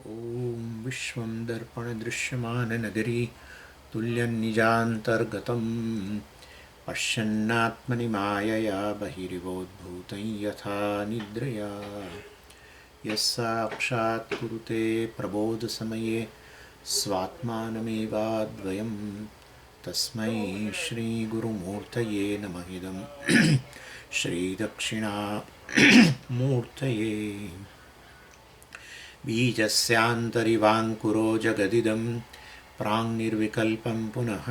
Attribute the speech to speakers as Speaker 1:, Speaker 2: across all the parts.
Speaker 1: ॐ विश्वं दर्पणदृश्यमाननगरी तुल्यन्निजान्तर्गतं पश्यन्नात्मनि मायया बहिरिवोद्भूतं यथा निद्रया यस्साक्षात् कुरुते प्रबोधसमये स्वात्मानमेवाद्वयं तस्मै श्रीगुरुमूर्तये नमः इदं श्रीदक्षिणामूर्तये बीजस्यान्तरिवाङ्कुरो जगदिदं प्राङ्निर्विकल्पं पुनः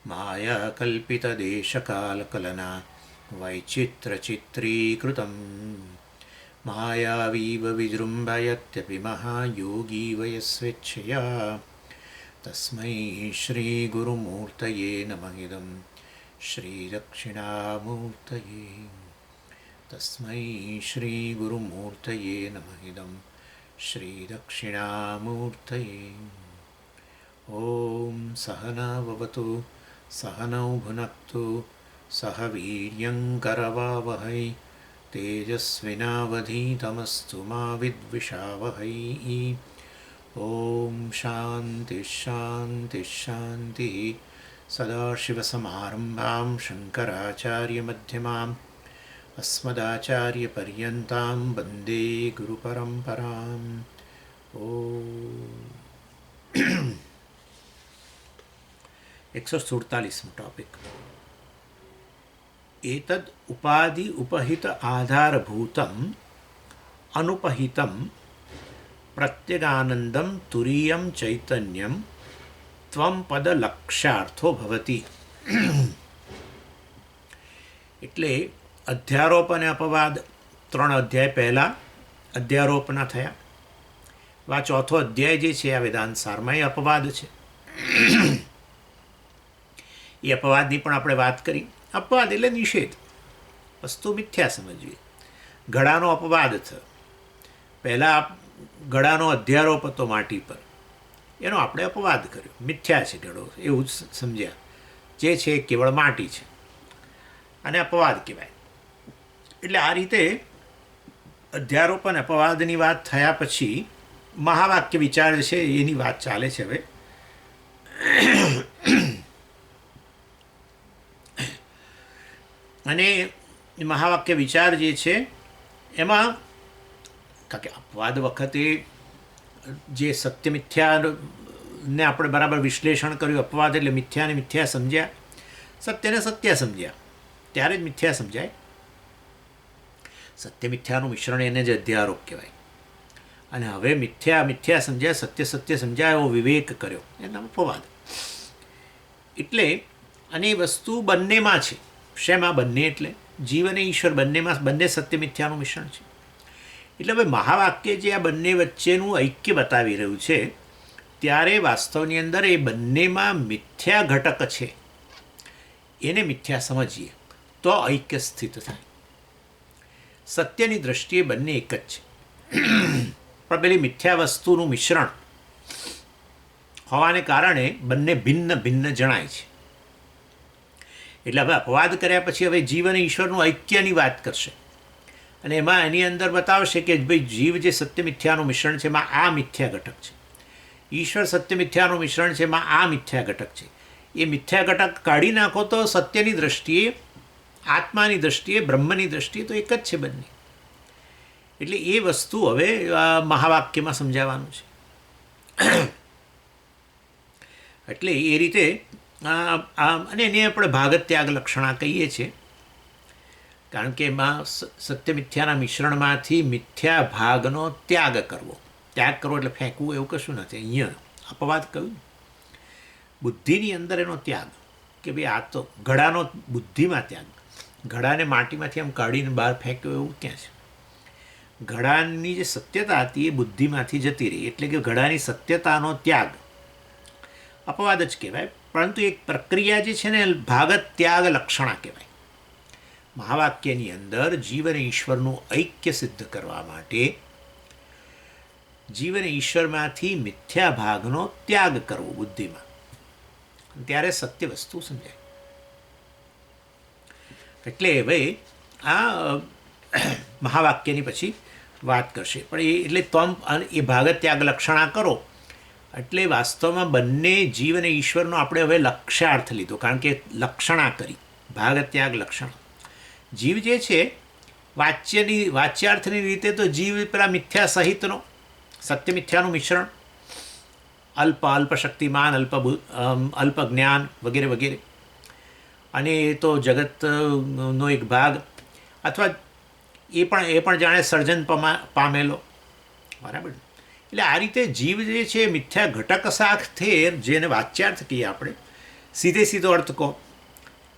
Speaker 1: मायाकल्पितदेशकालकलना वैचित्रचित्रीकृतं मायावीव विजृम्भयत्यपि महायोगी वयस्वेच्छया तस्मै श्रीगुरुमूर्तये नमः इदं श्रीदक्षिणामूर्तये तस्मै श्रीगुरुमूर्तये नमः इदं श्रीदक्षिणामूर्तये ॐ सहना भवतु सहनौ भुनक्तु सह वीर्यङ्करवावहै तेजस्विनावधीतमस्तु मा विद्विषावहै ॐ शान्तिः शान्तिः शान्तिः सदाशिवसमारम्भां शङ्कराचार्यमध्यमाम् अस्मदाचार्यपर्यन्तां वन्दे गुरुपरम्पराम् ॐ 147 टॉपिक एतद् उपाधि उपहित आधारभूतम् अनुपहितं प्रत्यगानन्दं तुरीयं चैतन्यं त्वं पद लक्ष्यार्थो भवति એટલે અધ્યારોપ અને અપવાદ 3 અધ્યાય પહેલા અધ્યારોપના થયા. આ ચોથો અધ્યાય જે છે આ વેદાંત સારમાં એ અપવાદ છે. એ અપવાદની પણ આપણે વાત કરી. અપવાદ એટલે નિષેધ, વસ્તુ મિથ્યા સમજવી. ઘડાનો અપવાદ થયો. પહેલાં ઘડાનો અધ્યારોપ હતો માટી પર, એનો આપણે અપવાદ કર્યો. મિથ્યા છે ઘડો એવું જ સમજ્યા. જે છે કેવળ માટી છે અને અપવાદ કહેવાય. એટલે આ રીતે અધ્યારોપ અને અપવાદની વાત થયા પછી મહાવાક્ય વિચાર છે એની વાત ચાલે છે હવે. અને મહાવાક્ય વિચાર જે છે એમાં કારણ કે અપવાદ વખતે જે સત્ય મિથ્યાને આપણે બરાબર વિશ્લેષણ કર્યું. અપવાદ એટલે મિથ્યાને મિથ્યા સમજ્યા, સત્યને સત્ય સમજ્યા, ત્યારે જ મિથ્યા સમજાય. સત્ય મિથ્યાનું મિશ્રણ એને જ અધ્યારોપ કહેવાય. અને હવે મિથ્યા મિથ્યા સમજ્યા, સત્ય સત્ય સમજાય એવો વિવેક કર્યો, એના અપવાદ. એટલે અને એ વસ્તુ બંનેમાં છે. શેમાં? બંને એટલે જીવ અને ઈશ્વર બંનેમાં, બંને સત્ય મિથ્યાનું મિશ્રણ છે. એટલે હવે મહાવાક્ય જે આ બંને વચ્ચેનું ઐક્ય બતાવી રહ્યું છે, ત્યારે વાસ્તવની અંદર એ બંનેમાં મિથ્યા ઘટક છે, એને મિથ્યા સમજીએ તો ઐક્ય સ્થિત થાય. સત્યની દૃષ્ટિએ બંને એક જ છે, પણ પેલી મિથ્યા વસ્તુનું મિશ્રણ હોવાને કારણે બંને ભિન્ન ભિન્ન જણાય છે. એટલે હવે અપવાદ કર્યા પછી હવે જીવ અને ઈશ્વરનું ઐક્યની વાત કરશે. અને એમાં એની અંદર બતાવશે કે ભાઈ જીવ જે સત્ય મિથ્યાનું મિશ્રણ છે એમાં આ મિથ્યા ઘટક છે, ઈશ્વર સત્ય મિથ્યાનું મિશ્રણ છે એમાં આ મિથ્યા ઘટક છે. એ મિથ્યા ઘટક કાઢી નાખો તો સત્યની દૃષ્ટિએ, આત્માની દૃષ્ટિએ, બ્રહ્મની દૃષ્ટિએ તો એક જ છે બંને. એટલે એ વસ્તુ હવે મહાવાક્યમાં સમજાવવાનું છે. એટલે એ રીતે અને એને આપણે ભાગત ત્યાગ લક્ષણા કહીએ છીએ. કારણ કે એમાં સત્ય મિથ્યાના મિશ્રણમાંથી મિથ્યા ભાગનો ત્યાગ કરવો. ત્યાગ કરવો એટલે ફેંકવું એવું કશું નથી. અહીંયા અપવાદ કહ્યું, બુદ્ધિની અંદર એનો ત્યાગ કે ભાઈ આ તો ઘડાનો બુદ્ધિમાં ત્યાગ. ઘડાને માટીમાંથી આમ કાઢીને બહાર ફેંક્યો એવું ક્યાં છે? ઘડાની જે સત્યતા હતી એ બુદ્ધિમાંથી જતી રહી. એટલે કે ઘડાની સત્યતાનો ત્યાગ અપવાદ જ કહેવાય. પરંતુ એક પ્રક્રિયા જે છે ને ભાગત ત્યાગ લક્ષણા કહેવાય. મહાવાક્યની અંદર જીવ અને ઈશ્વરનું ઐક્ય સિદ્ધ કરવા માટે જીવ અને ઈશ્વરમાંથી મિથ્યા ભાગનો ત્યાગ કરવો બુદ્ધિમાં, ત્યારે સત્ય વસ્તુ સમજાય. એટલે હવે આ મહાવાક્યની પછી વાત કરશે. પણ એટલે ત્વમ એ ભાગ ત્યાગ લક્ષણા કરો એટલે વાસ્તવમાં બંને જીવ અને ઈશ્વરનો આપણે હવે લક્ષ્યાર્થ લીધો, કારણ કે લક્ષણા કરી ભાગ ત્યાગ લક્ષણ. જીવ જે છે વાચ્યાર્થની રીતે તો જીવ પેલા મિથ્યા સહિતનો સત્ય મિથ્યાનું મિશ્રણ, અલ્પ શક્તિમાન, અલ્પ જ્ઞાન વગેરે વગેરે, અને એ તો જગતનો એક ભાગ, અથવા એ પણ જાણે સર્જન પામેલો, બરાબર. એટલે આ રીતે જીવ જે છે મિથ્યા ઘટક સાથે, જેને વાચ્યાર્થ કહીએ આપણે, સીધો અર્થ કહો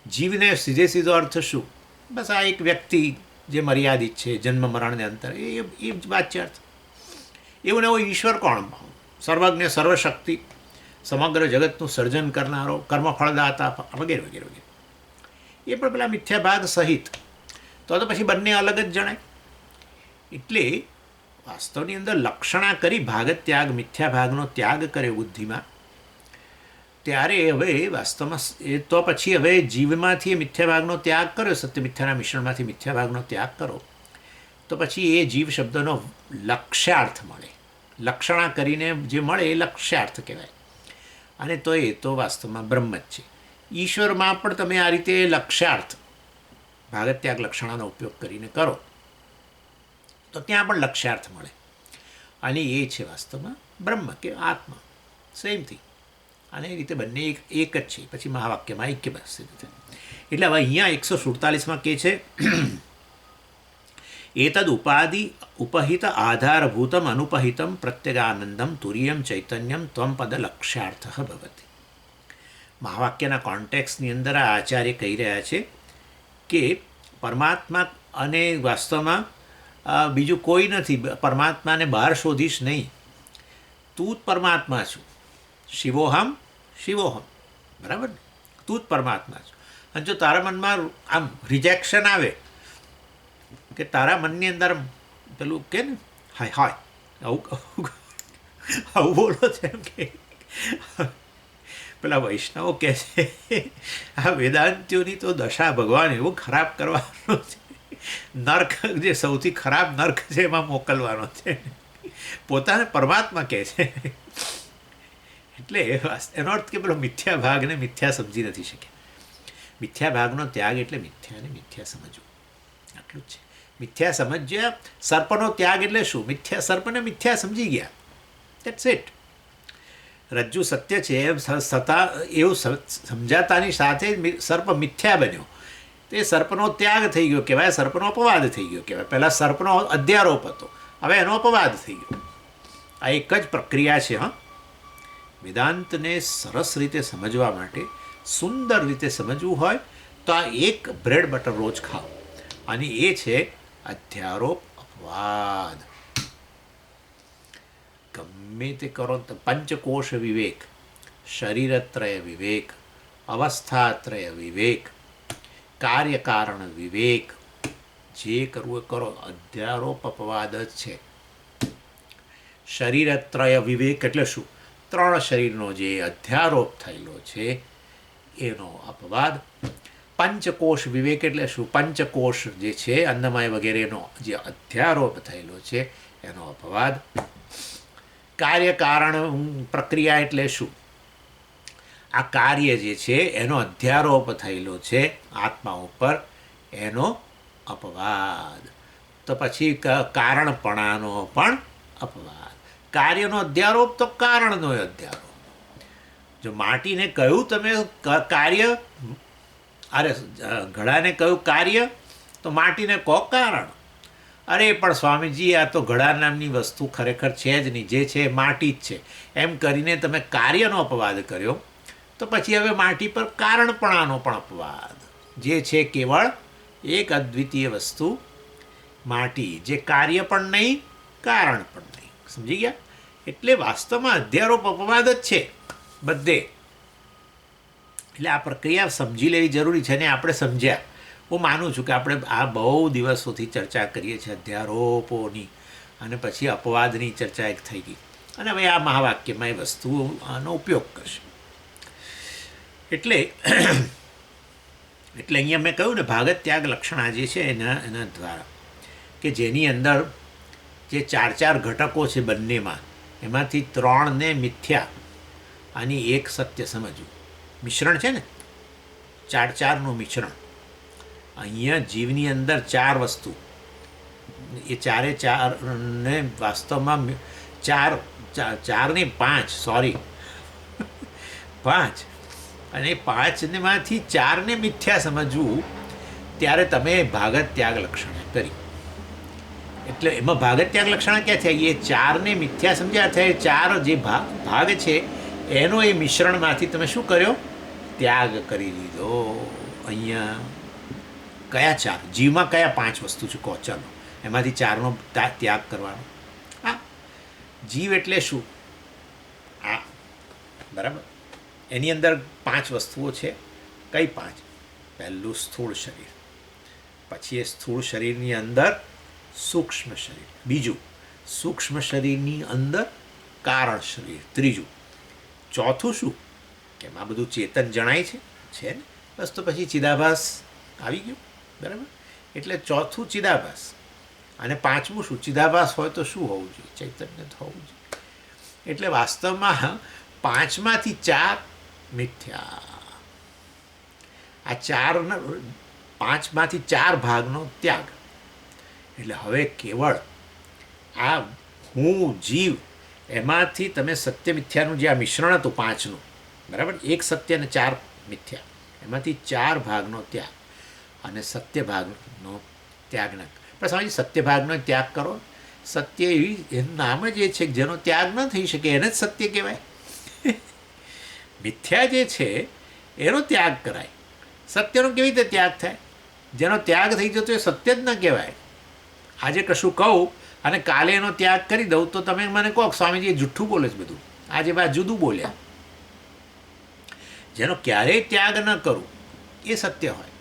Speaker 1: જીવને સીધો અર્થ શું? બસ આ એક વ્યક્તિ જે મર્યાદિત છે, જન્મ મરણને અંતર, એ જ વાચ્યાર્થ. એવું ને એવું ઈશ્વર કોણ? સર્વજ્ઞ, સર્વશક્તિ, સમગ્ર જગતનું સર્જન કરનારો, કર્મફળદાતા વગેરે વગેરે વગેરે. એ પણ પેલા મિથ્યા ભાગ સહિત. તો પછી બંને અલગ જ જણાય. એટલે વાસ્તવની અંદર લક્ષણા કરી ભાગ ત્યાગ, મિથ્યા ભાગનો ત્યાગ કરે બુદ્ધિમાં, ત્યારે હવે વાસ્તવમાં તો પછી હવે જીવમાંથી મિથ્યા ભાગનો ત્યાગ કર્યો, સત્ય મિથ્યાના મિશ્રણમાંથી મિથ્યા ભાગનો ત્યાગ કરો, તો પછી એ જીવ શબ્દનો લક્ષ્યાર્થ મળે. લક્ષણા કરીને જે મળે એ લક્ષ્યાર્થ કહેવાય. અને તો એ તો વાસ્તવમાં બ્રહ્મ જ છે. ઈશ્વરમાં પણ તમે આ રીતે લક્ષ્યાર્થ ભાગત્યાગ લક્ષણાનો ઉપયોગ કરીને કરો તો ત્યાં પણ લક્ષ્યાર્થ મળે, અને એ છે વાસ્તવમાં બ્રહ્મ કે આત્મા, સેમ થિંગ. અને એ રીતે બંને એક જ છે. પછી મહાવાક્યમાં ઐક્ય સિદ્ધ થાય. એટલે હવે અહીંયા 147માં કહે છે એતદ ઉપાધિ ઉપહિત આધારભૂતમ અનુપહિતમ પ્રત્યેગાનંદમ તુર્યમ ચૈતન્યમ ત્વમ પદ લક્ષ્યાર્થ ભવતિ. મહાવાક્યના કોન્ટેક્સની અંદર આ આચાર્ય કહી રહ્યા છે કે પરમાત્મા અને વાસ્તવમાં બીજું કોઈ નથી. પરમાત્માને બહાર શોધીશ નહીં, તું જ પરમાત્મા છું. શિવોહમ શિવોહમ, બરાબર ને? તું જ પરમાત્મા છું. અને જો તારા મનમાં આમ રિજેક્શન આવે કે તારા મનની અંદર પેલું કે ને હાય આવું બોલો છે, એમ કે પેલા વૈષ્ણવો કહે છે આ વેદાંતિઓની તો દશા ભગવાન એવું ખરાબ કરવાનો છે, નર્ક જે સૌથી ખરાબ નર્ક છે એમાં મોકલવાનો છે. પોતાને પરમાત્મા કહે છે. એટલે એનો અર્થ કે પેલો મિથ્યા ભાગને મિથ્યા સમજી નથી શક્યા. મિથ્યા ભાગનો ત્યાગ એટલે મિથ્યાને મિથ્યા સમજવું, આટલું જ છે. મિથ્યા સમજ્યા. સર્પનો ત્યાગ એટલે શું? સર્પને મિથ્યા સમજી ગયા, દેટ્સ ઇટ. રજ્જુ સત્ય છે એમ એવું સમજાતાની સાથે સર્પ મિથ્યા બન્યો, તે સર્પનો ત્યાગ થઈ ગયો કહેવાય, સર્પનો અપવાદ થઈ ગયો કહેવાય. પહેલાં સર્પનો અધ્યારોપ હતો, હવે એનો અપવાદ થઈ ગયો. આ એક જ પ્રક્રિયા છે. વેદાંતને સરસ રીતે સમજવા માટે, સુંદર રીતે સમજવું હોય તો આ એક બ્રેડ બટર રોજ ખાઓ, અને એ છે અધ્યારોપ અપવાદ. ગમે તે કરો તો પંચકોશ વિવેક, શરીરત્રય વિવેક, અવસ્થાત્રય વિવેક, કાર્યકારણ વિવેક, જે કરવું એ કરો, અધ્યારોપ અપવાદ જ છે. શરીરત્રય વિવેક એટલે શું? 3 શરીરનો જે અધ્યારોપ થયેલો છે એનો અપવાદ. પંચકોશ વિવેક એટલે શું? પંચકોશ જે છે અન્નમય વગેરેનો જે અધ્યારોપ થયેલો છે એનો અપવાદ. કાર્યકારણ પ્રક્રિયા એટલે શું? આ કાર્ય જે છે એનો અધ્યારોપ થયેલો છે આત્મા ઉપર, એનો અપવાદ. તો પછી કારણપણાનો પણ અપવાદ. કાર્યનો અધ્યારોપ તો કારણનો અધ્યારોપ. જો માટીને કહ્યું તમે કાર્ય, અરે ઘડાને કહ્યું કાર્ય, તો માટીને કહો કારણ. અરે પણ સ્વામીજી આ તો ઘડા નામની વસ્તુ ખરેખર છે જ નહીં, જે છે માટી જ છે, એમ કરીને તમે કાર્યનો અપવાદ કર્યો, તો પછી હવે માટી પર કારણપણાનો પણ અપવાદ. જે છે કેવળ એક અદ્વિતીય વસ્તુ માટી, જે કાર્ય પણ નહીં, કારણ પણ નહીં. સમજી ગયા? એટલે વાસ્તવમાં અધ્યારોપ અપવાદ જ છે બધે. એટલે આ પ્રક્રિયા સમજી લેવી જરૂરી છે, ને આપણે સમજ્યા. હું માનું છું કે આપણે આ બહુ દિવસોથી ચર્ચા કરીએ છીએ અધ્યારોપોની, અને પછી અપવાદની ચર્ચા એક થઈ ગઈ, અને હવે આ મહાવાક્યમાં એ વસ્તુઓનો ઉપયોગ કરશે. એટલે એટલે અહીંયા મેં કહ્યું ને ભાગત ત્યાગ લક્ષણા જે છે એના દ્વારા કે જેની અંદર જે ચાર ચાર ઘટકો છે બંનેમાં, એમાંથી 3ને મિથ્યા અને 1 સત્ય સમજવું. મિશ્રણ છે ને, ચારનું મિશ્રણ. અહીંયા જીવની અંદર 4 વસ્તુ, એ ચારે ચારને વાસ્તવમાં 4 ને 5 સોરી 5, અને 5માંથી 4ને મિથ્યા સમજવું, ત્યારે તમે ભાગત ત્યાગ લક્ષણા કરી. એટલે એમાં ભાગત ત્યાગ લક્ષણા ક્યાં થયા? એ 4ને મિથ્યા સમજ્યા થયા. 4 જે ભાગ છે એનો એ મિશ્રણમાંથી તમે શું કર્યો? ત્યાગ કરી દીધો. અહીંયા કયા 4? જીવમાં કયા 5 વસ્તુ છે કહો? ચાલો એમાંથી 4નો ત્યાગ કરવાનો. હા, જીવ એટલે શું? આ બરાબર, એની અંદર 5 વસ્તુઓ છે. કઈ 5? પહેલું સ્થૂળ શરીર, પછી એ સ્થૂળ શરીરની અંદર સૂક્ષ્મ શરીર, બીજું સૂક્ષ્મ શરીરની અંદર કારણ શરીર, ત્રીજું, ચોથું શું કે એમાં બધું ચેતન જણાય છે ને? બસ તો પછી ચિદાભાસ આવી ગયું. બરાબર, એટલે ચોથું ચિદાભાસ, અને 5મું શું? ચિદાભાસ હોય તો શું હોવું જોઈએ? ચૈતન્ય હોવું જોઈએ. એટલે વાસ્તવમાં 5માંથી 4 મિથ્યા. આ 5માંથી 4 ભાગનો ત્યાગ. એટલે હવે કેવળ આ હું જીવ, એમાંથી તમે સત્ય મિથ્યાનું જે આ મિશ્રણ હતું 5નું, બરાબર, 1 સત્ય અને 4 મિથ્યા, એમાંથી 4 ભાગનો ત્યાગ અને સત્ય ભાગનો ત્યાગ ન. પણ સમજી, સત્ય ભાગનો ત્યાગ કરો. સત્ય એનું નામ જ એ છે કે જેનો ત્યાગ ન થઈ શકે એને જ સત્ય કહેવાય. મિથ્યા જે છે એનો ત્યાગ કરાય. સત્યનો કેવી રીતે ત્યાગ થાય? જેનો ત્યાગ થઈ જતો એ સત્ય જ ન કહેવાય. આજે કશું કહું અને કાલે એનો ત્યાગ કરી દઉં તો તમે મને કહો સ્વામીજી એ જુઠ્ઠું બોલે છે બધું, આજે બા જુદું બોલ્યા. જેનો ક્યારેય ત્યાગ ન કરું એ સત્ય હોય.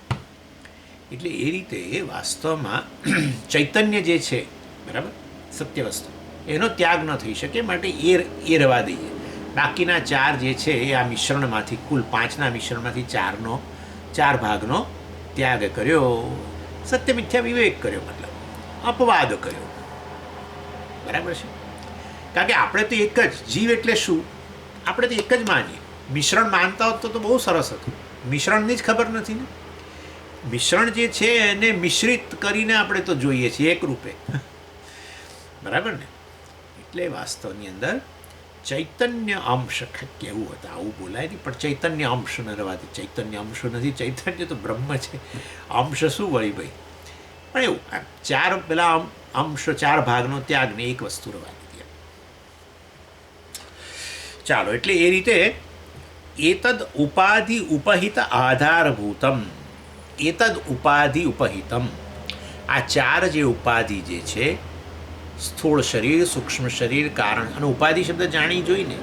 Speaker 1: એટલે એ રીતે વાસ્તવમાં ચૈતન્ય જે છે, બરાબર, સત્ય વસ્તુ, એનો ત્યાગ ન થઈ શકે. માટે એ રવા દઈએ. બાકીના 4 જે છે એ આ મિશ્રણમાંથી, કુલ 5ના મિશ્રણમાંથી 4 ભાગનો ત્યાગ કર્યો. સત્ય મિથ્યા વિવેક કર્યો, મતલબ અપવાદ કર્યો. બરાબર છે? કારણ કે આપણે તો એક જ જીવ એટલે શું? આપણે તો એક જ માનીએ. મિશ્રણ માનતા હોત તો બહુ સરસ હતું. મિશ્રણની જ ખબર નથી ને. મિશ્રણ જે છે એને મિશ્રિત કરીને આપણે તો જોઈએ છીએ એક રૂપે. બરાબર ને? એટલે વાસ્તવની અંદર ચૈતન્ય અંશ કેવું હતું, આવું બોલાય નહીં, પણ ચૈતન્ય અંશ ન રહેવાથી. ચૈતન્ય અંશ નથી, ચૈતન્ય તો બ્રહ્મ છે. અંશ શું વળી ભાઈ? પણ એવું 4 પેલા અંશ, 4 ભાગનો ત્યાગ ને 1 વસ્તુ રહેવા દીધી. ચાલો, એટલે એ રીતે એતદ ઉપાધિ ઉપહિત આધારભૂતમ, એતદ ઉપાધિ ઉપહિતમ, આ 4 જે ઉપાધિ જે છે, સ્થૂળ શરીર, સૂક્ષ્મ શરીર, કારણ, અને ઉપાધિ શબ્દ જાણી જોઈને.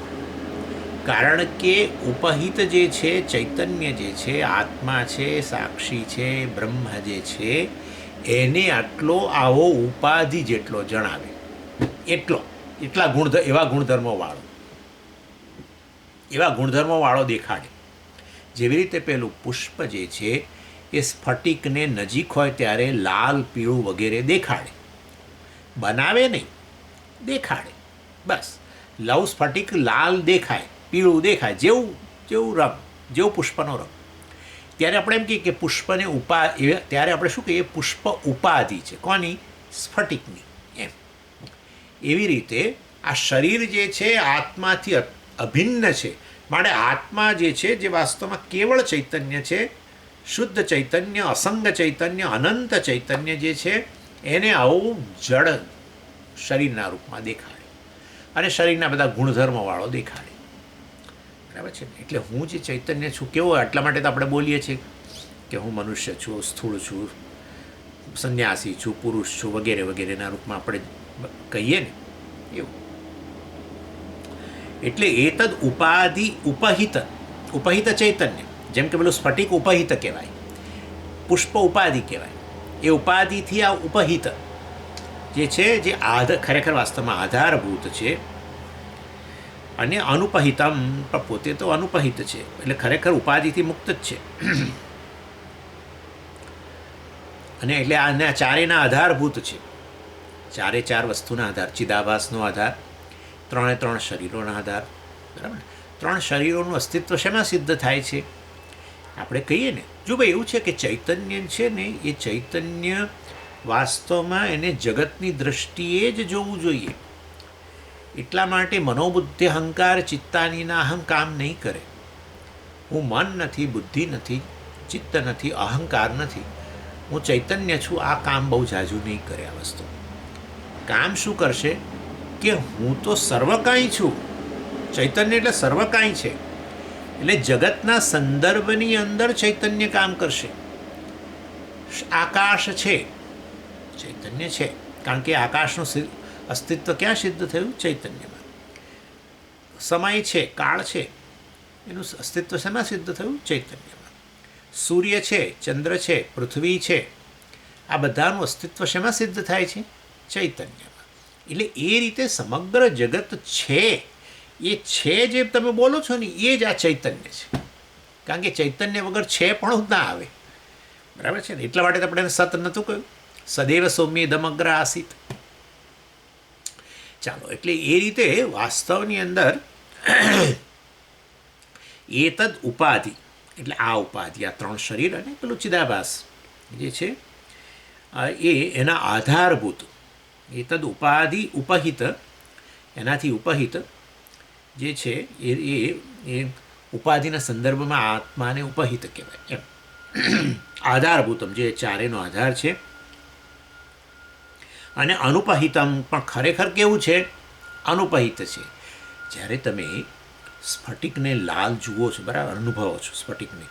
Speaker 1: કારણ કે ઉપહિત જે છે, ચૈતન્ય જે છે, આત્મા છે, સાક્ષી છે, બ્રહ્મ જે છે, એને આટલો આવો ઉપાધિ જેટલો જણાવે, એવા ગુણધર્મોવાળો દેખાડે. જેવી રીતે પેલું પુષ્પ જે છે એ સ્ફટિકને નજીક હોય ત્યારે લાલ, પીળું વગેરે દેખાડે. બનાવે નહીં, દેખાડે. બસ લવ સ્ફટિક લાલ દેખાય, પીળું દેખાય, જેવું રંગ, જેવું પુષ્પનો રંગ. ત્યારે આપણે એમ કહીએ કે પુષ્પને ત્યારે આપણે શું કહીએ? પુષ્પ ઉપાધિ છે. કોની? સ્ફટિકની. એમ એવી રીતે આ શરીર જે છે આત્માથી અભિન્ન છે. માટે આત્મા જે છે, જે વાસ્તવમાં કેવળ ચૈતન્ય છે, શુદ્ધ ચૈતન્ય, અસંગ ચૈતન્ય, અનંત ચૈતન્ય જે છે, એને આવું જડ શરીરના રૂપમાં દેખાડે અને શરીરના બધા ગુણધર્મોવાળો દેખાડે. બરાબર છે? એટલે હું જે ચૈતન્ય છું કેવો, એટલા માટે તો આપણે બોલીએ છીએ કે હું મનુષ્ય છું, સ્થૂળ છું, સંન્યાસી છું, પુરુષ છું, વગેરે વગેરેના રૂપમાં આપણે કહીએ ને એવું. એટલે એતદ ઉપાધિ ઉપહિત ચૈતન્ય, જેમ કે પેલું સ્ફટિક ઉપહિત કહેવાય, પુષ્પ ઉપાધિ કહેવાય. એ ઉપાધિથી આ ઉપહિત જે છે, જે ખરેખર વાસ્તવમાં આધારભૂત છે, અને અનુપહિતમ, પણ પોતે તો અનુપહિત છે, એટલે ખરેખર ઉપાધિથી મુક્ત જ છે. અને એટલે આ ચારેયના આધારભૂત છે. ચારે ચાર વસ્તુના આધાર, ચિદાભાસનો આધાર, ત્રણે ત્રણ શરીરોના આધાર. બરાબર. ત્રણ શરીરોનું અસ્તિત્વ શેમાં સિદ્ધ થાય છે? આપણે કહીએ ને, જો ભાઈ એવું છે કે ચૈતન્ય છે ને, એ ચૈતન્ય વાસ્તવમાં એને જગતની દ્રષ્ટિએ જ જોવું જોઈએ. એટલા માટે મનોબુદ્ધિ અહંકાર ચિત્તાનીના અહમ કામ નહીં કરે. હું મન નથી, બુદ્ધિ નથી, ચિત્ત નથી, અહંકાર નથી, હું ચૈતન્ય છું, આ કામ બહુ ઝાઝુ નહીં કરે. આ વસ્તુ કામ શું કરશે કે હું તો સર્વકાય છું. ચૈતન્ય એટલે સર્વકાય છે. એટલે જગતના સંદર્ભની અંદર ચૈતન્ય કામ કરશે. આકાશ છે, ચૈતન્ય છે, કારણ કે આકાશનું અસ્તિત્વ ક્યાં સિદ્ધ થયું? ચૈતન્યમાં. સમય છે, કાળ છે, એનું અસ્તિત્વ શેમાં સિદ્ધ થયું? ચૈતન્યમાં. સૂર્ય છે, ચંદ્ર છે, પૃથ્વી છે, આ બધાનું અસ્તિત્વ શેમાં સિદ્ધ થાય છે? ચૈતન્યમાં. એટલે એ રીતે સમગ્ર જગત છે, એ છે જે તમે બોલો છો ને, એ જ આ ચૈતન્ય છે. કારણ કે ચૈતન્ય વગર છે પણ જ ના આવે. બરાબર છે ને? એટલા માટે આપણે એને સત નહોતું કહ્યું, સદૈવ સૌમ્ય દમગ્ર આસિત. ચાલો, એટલે એ રીતે વાસ્તવની અંદર એતદ ઉપાધિ, એટલે આ ઉપાધિ, આ ત્રણ શરીર અને પેલું ચિદાભાસ જે છે એ એના આધારભૂત. એતદ ઉપાધિ ઉપહિત, એનાથી ઉપહિત જે છે એ ઉપાધિના સંદર્ભમાં આત્માને ઉપહિત કહેવાય. એમ આધારભૂતમ જે ચારેનો આધાર છે. અને અનુપહિતમ પણ ખરેખર કેવું છે? અનુપહિત છે. જ્યારે તમે સ્ફટિકને લાલ જુઓ છો, બરાબર, અનુભવો છો સ્ફટિકને,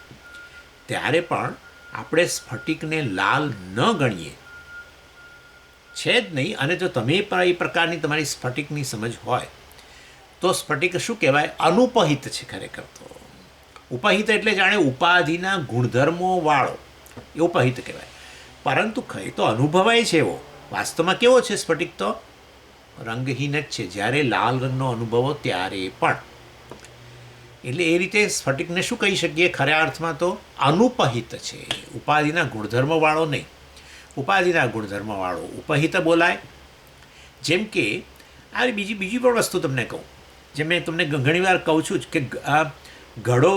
Speaker 1: ત્યારે પણ આપણે સ્ફટિકને લાલ ન ગણીએ, છે જ નહીં. અને જો તમે પણ એ પ્રકારની તમારી સ્ફટિકની સમજ હોય તો સ્ફટિક શું કહેવાય? અનુપહિત છે ખરેખર તો. ઉપહિત એટલે જાણે ઉપાધિના ગુણધર્મો વાળો, એ ઉપહિત કહેવાય. પરંતુ ખરી તો અનુભવાય છે એવો. વાસ્તવમાં કેવો છે સ્ફટિક? તો રંગહીન જ છે. જ્યારે લાલ રંગનો અનુભવો ત્યારે પણ. એટલે એ રીતે સ્ફટિકને શું કહી શકીએ ખરા અર્થમાં? તો અનુપહિત છે, ઉપાધિના ગુણધર્મવાળો નહીં. ઉપાધિના ગુણધર્મવાળો ઉપહિત બોલાય. જેમ કે આ બીજી પણ વસ્તુ તમને કહું, જેમ મેં તમને ઘણીવાર કહું છું કે આ ઘડો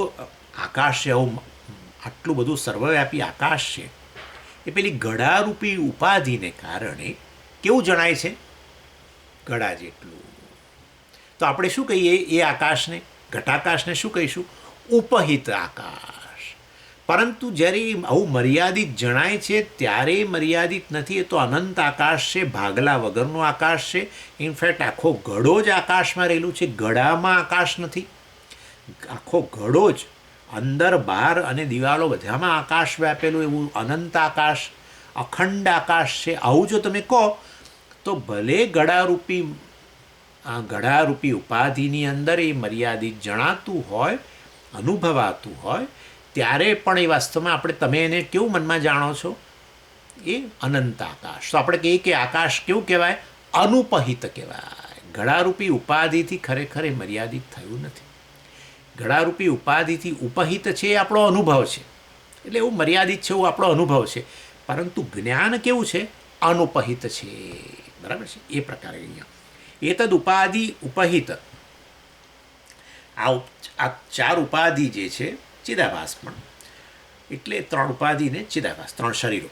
Speaker 1: આકાશ છે, આવું આટલું બધું સર્વવ્યાપી આકાશ છે, એ પેલી ઘડારૂપી ઉપાધિને કારણે કેવું જણાય છે? ઘડા જેટલું. તો આપણે શું કહીએ એ આકાશને, ઘટાકાશને શું કહીશું? ઉપહિત આકાશ. પરંતુ જ્યારે આવું મર્યાદિત જણાય છે ત્યારે મર્યાદિત નથી. એ તો અનંત આકાશ છે, ભાગલા વગરનું આકાશ છે. ઇનફેક્ટ આખો ઘડો જ આકાશમાં રહેલું છે, ઘડામાં આકાશ નથી. આખો ઘડો જ અંદર બહાર અને દિવાલો બધામાં આકાશ વ્યાપેલું એવું અનંત આકાશ, અખંડ આકાશ છે. આવું જો તમે કહો તો ભલે ઘડારૂપી ઉપાધિની અંદર એ મર્યાદિત જણાતું હોય, અનુભવાતું હોય, ત્યારે પણ એ વાસ્તવમાં તમે એને કેવું મનમાં જાણો છો? એ અનંત આકાશ. તો આપણે કહીએ કે આકાશ કેવું કહેવાય? અનુપહિત કહેવાય. ઘડારૂપી ઉપાધિથી ખરેખર એ મર્યાદિત થયું નથી. ઘડારૂપી ઉપાધિથી ઉપહિત છે એ આપણો અનુભવ છે, એટલે એવું મર્યાદિત છે એવું આપણો અનુભવ છે. પરંતુ જ્ઞાન કેવું છે? અનુપહિત છે. બરાબર છે? એ પ્રકારે અહીંયા એતદ ઉપાધિ ઉપહિત. આ ચાર ઉપાધિ જે છે, ચિદાભાસ પણ, એટલે ત્રણ ઉપાધિને ચિદાભાસ, ત્રણ શરીરો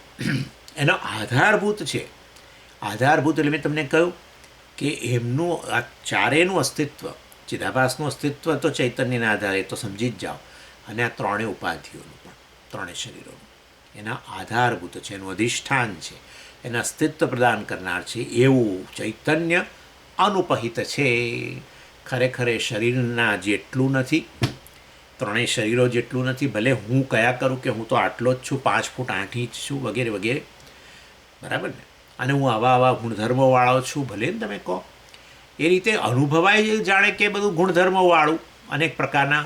Speaker 1: એનો આધારભૂત છે. આધારભૂત એટલે મેં તમને કહ્યું કે એમનું આ ચારેયનું અસ્તિત્વ, ચિદાભાસનું અસ્તિત્વ તો ચૈતન્યના આધારે તો સમજી જ જાઓ, અને આ ત્રણેય ઉપાધિઓનું પણ, ત્રણેય શરીરોનું એના આધારભૂત છે, એનું અધિષ્ઠાન છે, એના અસ્તિત્વ પ્રદાન કરનાર છે એવું ચૈતન્ય અનુપહિત છે. ખરેખર એ શરીરના જેટલું નથી, ત્રણેય શરીરો જેટલું નથી. ભલે હું કયા કરું કે હું તો આટલો જ છું, 5 ફૂટ 8 ઇંચ છું, વગેરે વગેરે, બરાબર ને, અને હું આવા ગુણધર્મોવાળો છું, ભલે ને તમે કહો. એ રીતે અનુભવાય જાણે કે બધું ગુણધર્મવાળું, અનેક પ્રકારના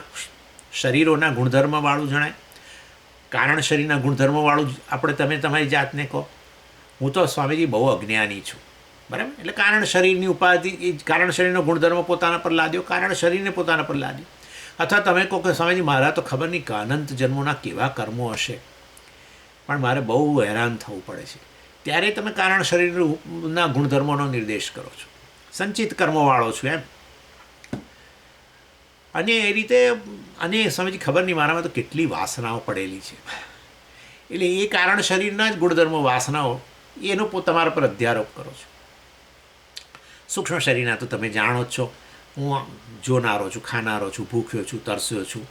Speaker 1: શરીરોના ગુણધર્મવાળું જણાય. કારણ શરીરના ગુણધર્મવાળું તમે તમારી જાતને કહો. હું તો સ્વામીજી બહુ અજ્ઞાની છું, બરાબર. એટલે કારણ શરીરની ઉપાધિ, કારણ શરીરનો ગુણધર્મ પોતાના પર લાદ્યો, કારણ શરીરને પોતાના પર લાદ્યો. અથવા તમે કહો કે સ્વામીજી મારા તો ખબર નહીં કે અનંત જન્મોના કેવા કર્મો હશે, પણ મારે બહુ હેરાન થવું પડે છે, ત્યારે તમે કારણ શરીરના ગુણધર્મોનો નિર્દેશ કરો છો, સંચિત કર્મોવાળો છું એમ. અને એ રીતે અને સમજી ખબર નહીં મારામાં તો કેટલી વાસનાઓ પડેલી છે, એટલે એ કારણ શરીરના જ ગુણધર્મો વાસનાઓ એનો તમારા પર અધ્યારોપ કરો છો. સૂક્ષ્મ શરીરના તો તમે જાણો જ છો, હું જોનારો છું, ખાનારો છું, ભૂખ્યો છું, તરસ્યો છું,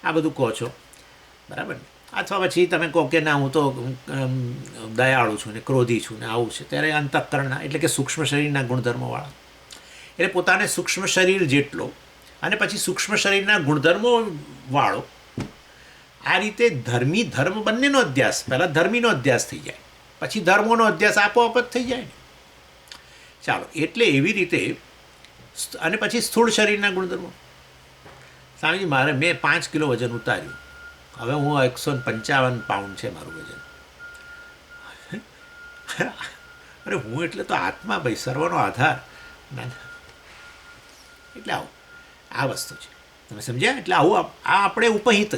Speaker 1: આ બધું કહો છો, બરાબર ને. અથવા પછી તમે કહો કે ના હું તો દયાળુ છું ને ક્રોધી છું ને આવું છે, ત્યારે અંતઃકરણના એટલે કે સૂક્ષ્મ શરીરના ગુણધર્મોવાળા, એટલે પોતાને સૂક્ષ્મ શરીર જેટલો અને પછી સૂક્ષ્મ શરીરના ગુણધર્મો વાળો, આ રીતે ધર્મી ધર્મ બંનેનો અધ્યાસ, પહેલાં ધર્મીનો અધ્યાસ થઈ જાય, પછી ધર્મોનો અધ્યાસ આપોઆપ જ થઈ જાય ને. ચાલો, એટલે એવી રીતે અને પછી સ્થૂળ શરીરના ગુણધર્મો. સ્વામીજી મેં 5 કિલો વજન ઉતાર્યું, હવે હું 155 પાઉન્ડ છે મારું વજન. અરે હું એટલે તો આત્મા ભાઈ, સર્વનો આધાર. ના, એટલે આવું આ વસ્તુ છે, તમે સમજ્યા? એટલે આવું આ આપણે ઉપહિત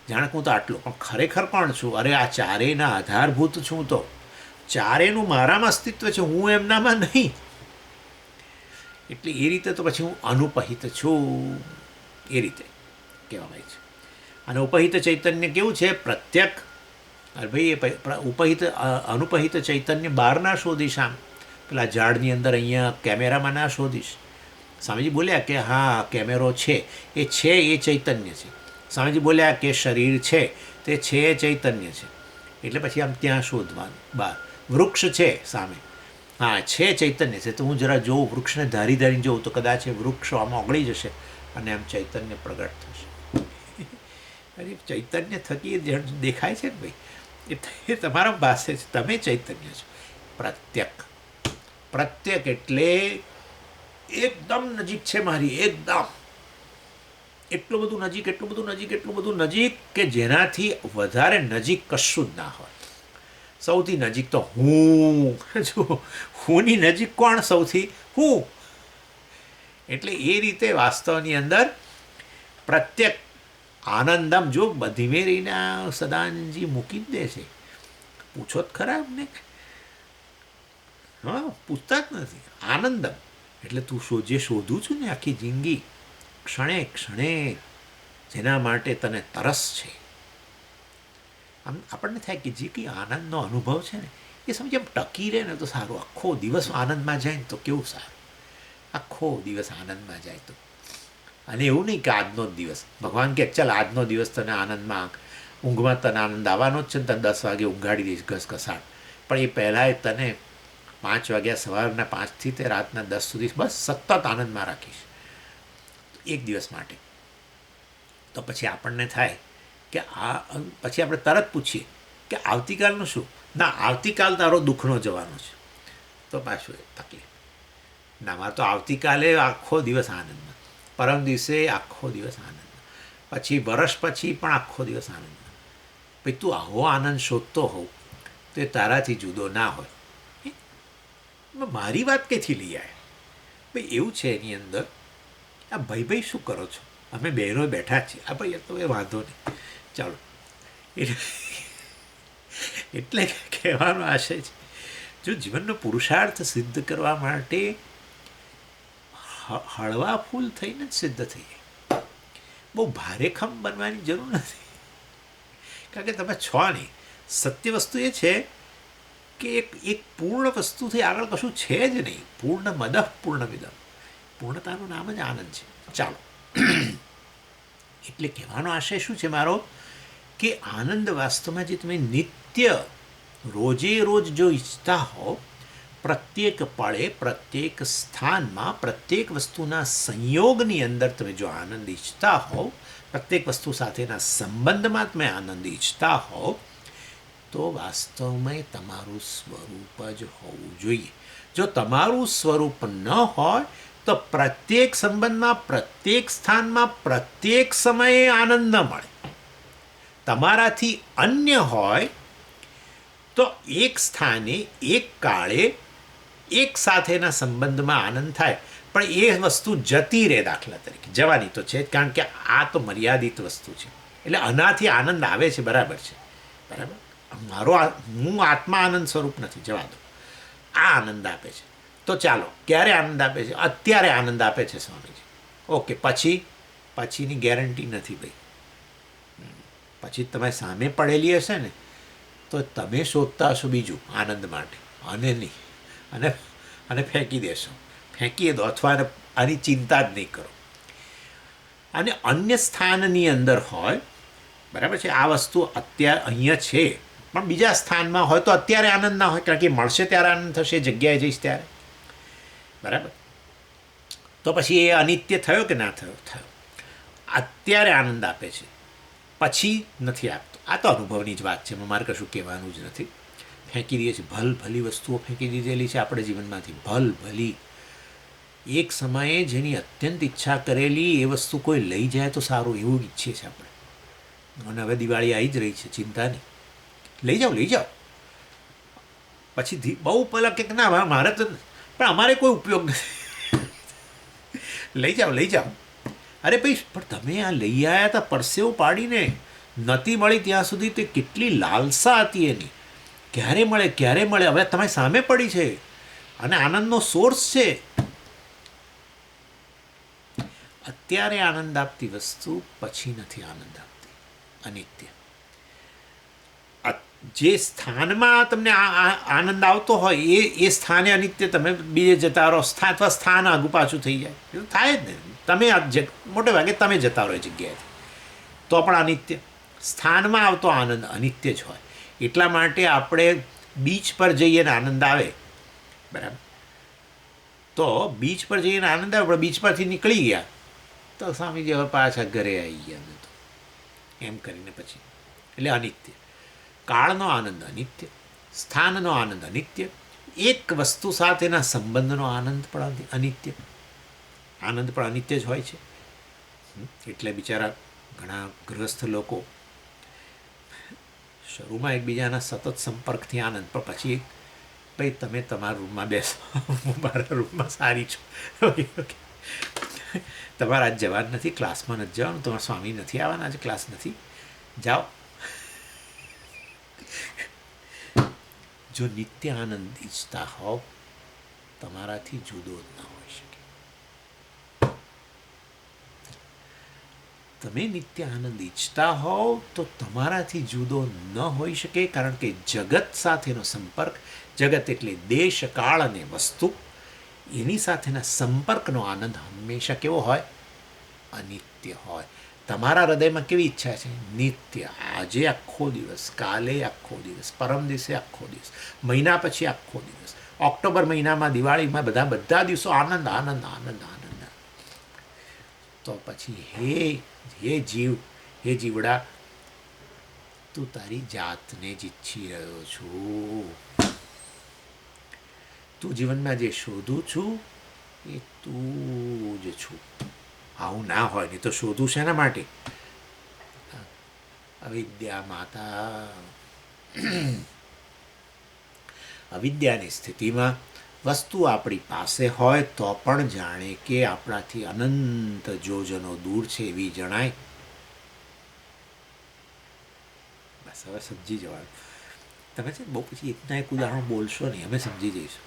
Speaker 1: જાણે હું તો આટલું, પણ ખરેખર કોણ છું? અરે આ ચારેયના આધારભૂત છું, તો ચારેયનું મારામાં અસ્તિત્વ છે, હું એમનામાં નહીં. એટલે એ રીતે તો પછી હું અનુપહિત છું, એ રીતે કહેવામાં છે. અને ઉપહિત ચૈતન્ય કેવું છે? પ્રત્યક. અરે ભાઈ એ ઉપહિત અનુપહિત ચૈતન્ય બહાર ના શોધીશ, આમ પેલા ઝાડની અંદર અહીંયા કેમેરામાં ના શોધીશ. સ્વામીજી બોલ્યા કે હા કેમેરો છે, એ ચૈતન્ય છે. સ્વામીજી બોલ્યા કે શરીર છે, તે છે એ ચૈતન્ય છે. એટલે પછી આમ ત્યાં શોધવાનું. બહાર વૃક્ષ છે સામે, હા છે ચૈતન્ય છે, તો હું જરા જોઉં, વૃક્ષને ધારીને જોઉં તો કદાચ એ વૃક્ષ આમાં ઓગળી જશે અને આમ ચૈતન્ય પ્રગટ થશે. અરે ચૈતન્ય થકી દેખાય છે ને ભાઈ, એ તમારા પાસે છે, તમે ચૈતન્ય છો. પ્રત્યક એટલે એકદમ નજીક છે મારી, એકદમ એટલું બધું નજીક કે જેનાથી વધારે નજીક કશું જ ના હોય. સૌથી નજીક તો હું. જો હુંની નજીક કોણ? સૌથી હું. એટલે એ રીતે વાસ્તવની અંદર પ્રત્યેક આનંદમ. જો ધીમે રહીને સદાનંદજી મૂકી જ દે છે, પૂછો જ ખરા અમને. હા, પૂછતા જ નથી. આનંદમ એટલે તું જે શોધું છું ને આખી જિંદગી, ક્ષણે ક્ષણે જેના માટે તને તરસ છે, આમ આપણને થાય કે જે કંઈ આનંદનો અનુભવ છે ને એ સમજે એમ ટકી રહે ને તો સારું. આખો દિવસ આનંદમાં જાય ને તો કેવું સારું, આખો દિવસ આનંદમાં જાય તો. અને એવું નહીં કે આજનો જ દિવસ, ભગવાન કે ચાલ આજનો દિવસ તને આનંદમાં, ઊંઘમાં તને આનંદ આવવાનો જ છે ને, તને 10 વાગે ઊંઘાડી દઈશ ઘસઘસાટ, પણ એ પહેલાં તને 5 વાગ્યા સવારના 5થી તે રાતના 10 સુધી બસ સતત આનંદમાં રાખીશ એક દિવસ માટે. તો પછી આપણને થાય કે પછી આપણે તરત પૂછીએ કે આવતીકાલનું શું? ના, આવતીકાલ તારો દુઃખનો જવાનો છે, તો પાછું તકલીફ. ના, મારે તો આવતીકાલે આખો દિવસ આનંદમાં, પરમ દિવસે આખો દિવસ આનંદમાં, પછી વર્ષ પછી પણ આખો દિવસ આનંદમાં. ભાઈ તું આવો આનંદ શોધતો હોવ તો એ તારાથી જુદો ના હોય. મારી વાત ક્યાંથી લઈ આવે? ભાઈ એવું છે એની અંદર. આ ભાઈ શું કરો છો? અમે બહેનો બેઠા જ છીએ. આ ભાઈ તો એ વાંધો નહીં, ચાલો. એટલે કહેવાનો આશય છે, જો જીવનનો પુરુષાર્થ સિદ્ધ કરવા માટે હળવા ફૂલ થઈને જ સિદ્ધ થઈ જાય, બહુ ભારેખમ બનવાની જરૂર નથી. કારણ કે તમે છો નહીં. સત્ય વસ્તુ એ છે કે એક પૂર્ણ વસ્તુથી આગળ કશું છે જ નહીં. પૂર્ણ મદઃ પૂર્ણમિદં. પૂર્ણતાનું નામ જ આનંદ છે. ચાલો, એટલે કહેવાનો આશય શું છે મારો કે આનંદ વાસ્તવમાં જે તમે નિત્ય રોજે રોજ જો ઈચ્છતા હો, પ્રત્યેક પળે પ્રત્યેક સ્થાનમાં પ્રત્યેક વસ્તુના સંયોગની અંદર તમે જો આનંદ ઈચ્છતા હો, પ્રત્યેક વસ્તુ સાથેના સંબંધમાં તમે આનંદ ઈચ્છતા હો, તો વાસ્તવમાં તમારું સ્વરૂપ જ હોવું જોઈએ. જો તમારું સ્વરૂપ ન હોય તો પ્રત્યેક સંબંધમાં, પ્રત્યેક સ્થાનમાં, પ્રત્યેક સમયે આનંદ ન મળે. તમારાથી અન્ય હોય તો એક સ્થાને, એક કાળે, એક સાથેના સંબંધમાં આનંદ થાય, પણ એ વસ્તુ જતી રહે. દાખલા તરીકે જવાની તો છે, કારણ કે આ તો મર્યાદિત વસ્તુ છે. એટલે આનાથી આનંદ આવે છે, બરાબર છે, બરાબર. હું આત્મા આનંદ સ્વરૂપ નથી, જવા દો. આ આનંદ આપે છે, તો ચાલો, ક્યારે આનંદ આપે છે? અત્યારે આનંદ આપે છે સ્વામીજી. ઓકે, પછીની ગેરંટી નથી ભાઈ. પછી તમારી સામે પડેલી હશે ને તો તમે શોધતા હશો બીજું આનંદ માટે, અને નહીં, અને ફેંકી દેશો, ફેંકી દો, અથવા આની ચિંતા જ નહીં કરો. અને અન્ય સ્થાનની અંદર હોય, બરાબર છે, આ વસ્તુ અત્યારે અહીંયા છે પણ બીજા સ્થાનમાં હોય તો અત્યારે આનંદ ના હોય, કારણ કે મળશે ત્યારે આનંદ થશે, જગ્યાએ જઈશ ત્યારે, બરાબર. તો પછી એ અનિત્ય થયો કે ના થયો? થયો. અત્યારે આનંદ આપે છે, પછી નથી આપતો. આ તો અનુભવની જ વાત છે, મારે કશું કહેવાનું જ નથી. ફેંકી દઈએ છીએ, ભલી વસ્તુઓ ફેંકી દીધેલી છે આપણે જીવનમાંથી, ભલી. એક સમયે જેની અત્યંત ઈચ્છા કરેલી એ વસ્તુ કોઈ લઈ જાય તો સારું, એવું ઈચ્છીએ છીએ આપણે. અને હવે દિવાળી આવી જ રહી છે, ચિંતા નહીં, લઈ જાઓ. પછી બહુ પહેલાં કંઈક ના, મારે તો પણ અમારે કોઈ ઉપયોગ નથી. લઈ જાઓ. અરે ભાઈ, પણ તમે આ લઈ આવ્યા હતા પરસેવો પાડીને, નથી મળી ત્યાં સુધી તે કેટલી લાલસા હતી એની, ક્યારે મળે. હવે તમારી સામે પડી છે અને આનંદનો સોર્સ છે. અત્યારે આનંદ આપતી વસ્તુ પછી નથી આનંદ આપતી, અનિત્ય. જે સ્થાનમાં તમને આનંદ આવતો હોય એ સ્થાને અનિત્ય, તમે બીજે જતા રહો, અથવા સ્થાન આગું પાછું થઈ જાય, એવું થાય જ ને. તમે મોટે ભાગે તમે જતા રહો એ જગ્યાએથી, તો પણ અનિત્ય. સ્થાનમાં આવતો આનંદ અનિત્ય જ હોય. એટલા માટે આપણે બીચ પર જઈએ ને આનંદ આવે, બરાબર. તો બીચ પર જઈને આનંદ આવે, પણ બીચ પરથી નીકળી ગયા તો સ્વામીજી હવે પાછા ઘરે આવી ગયા, તો એમ કરીને પછી, એટલે અનિત્ય. કાળનો આનંદ અનિત્ય, સ્થાનનો આનંદ અનિત્ય, એક વસ્તુ સાથેના સંબંધનો આનંદ પણ અનિત્ય. આનંદ પણ અનિત્ય જ હોય છે. એટલે બિચારા ઘણા ગૃહસ્થ લોકો શરૂમાં એકબીજાના સતત સંપર્કથી આનંદ, પણ પછી ભાઈ તમે તમારા રૂમમાં બેસો, હું મારા રૂમમાં સારી છું, તમારે આજ જવાનું નથી, ક્લાસમાં નથી જવાનું, તમારા સ્વામી નથી આવવાના, આજે ક્લાસ નથી, જાઓ. જો નિત્ય આનંદ ઈચ્છતા હોવ, તમારાથી જુદો જ ના હોઈ શકે. તમે નિત્ય આનંદ ઈચ્છતા હોવ તો તમારાથી જુદો ન હોઈ શકે, કારણ કે જગત સાથેનો સંપર્ક, જગત એટલે દેશ, કાળ અને વસ્તુ, એની સાથેના સંપર્કનો આનંદ હંમેશા કેવો હોય? અનિત્ય હોય. તમારા હૃદયમાં કેવી ઈચ્છા છે? નિત્ય. આજે આખો દિવસ, કાલે આખો દિવસ, પરમ દિવસે આખો દિવસ, મહિના પછી આખો દિવસ, ઓક્ટોબર મહિનામાં, દિવાળીમાં, બધા દિવસો આનંદ. તો પછી હે જીવડા, તું તારી જાતને જ ઈચ્છી રહ્યો છું. તું જીવનમાં જે શોધું છું એ તું જ છું. આવું ના હોય, નહીં તો શોધું શેના માટે? અવિદ્યા માતા. અવિદ્યાની સ્થિતિમાં વસ્તુ આપણી પાસે હોય તો પણ જાણે કે આપણાથી અનંત જોજનો દૂર છે એવી જણાય. બસ હવે સમજી જવાનું. તમે છે બહુ પછી એકના એક ઉદાહરણ બોલશો નહીં, અમે સમજી જઈશું.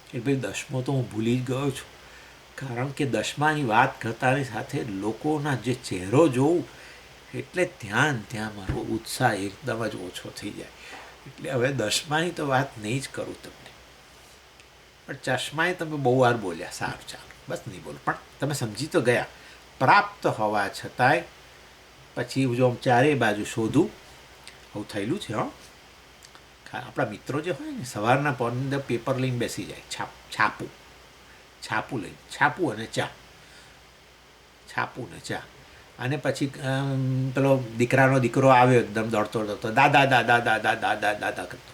Speaker 1: કે ભાઈ 10મો તો હું ભૂલી જ ગયો છું, કારણ કે 10માની વાત કરતાની સાથે લોકોના જે ચહેરો જોઉં એટલે ત્યાં મારો ઉત્સાહ એકદમ જ ઓછો થઈ જાય. એટલે હવે 10માની તો વાત નહીં જ કરું તમને. પણ ચશ્માએ તમે બહુ વાર બોલ્યા, સારું ચાલો, બસ નહીં બોલો, પણ તમે સમજી તો ગયા. પ્રાપ્ત હોવા છતાંય પછી જો આમ ચારે બાજુ શોધું, આવું થયેલું છે. આપણા મિત્રો જે હોય ને, સવારના પોરની અંદર પેપર લઈને બેસી જાય, છાપું લઈને, છાપું ને ચા, અને પછી પેલો દીકરો આવ્યો એકદમ દોડતો દાદા કરતો,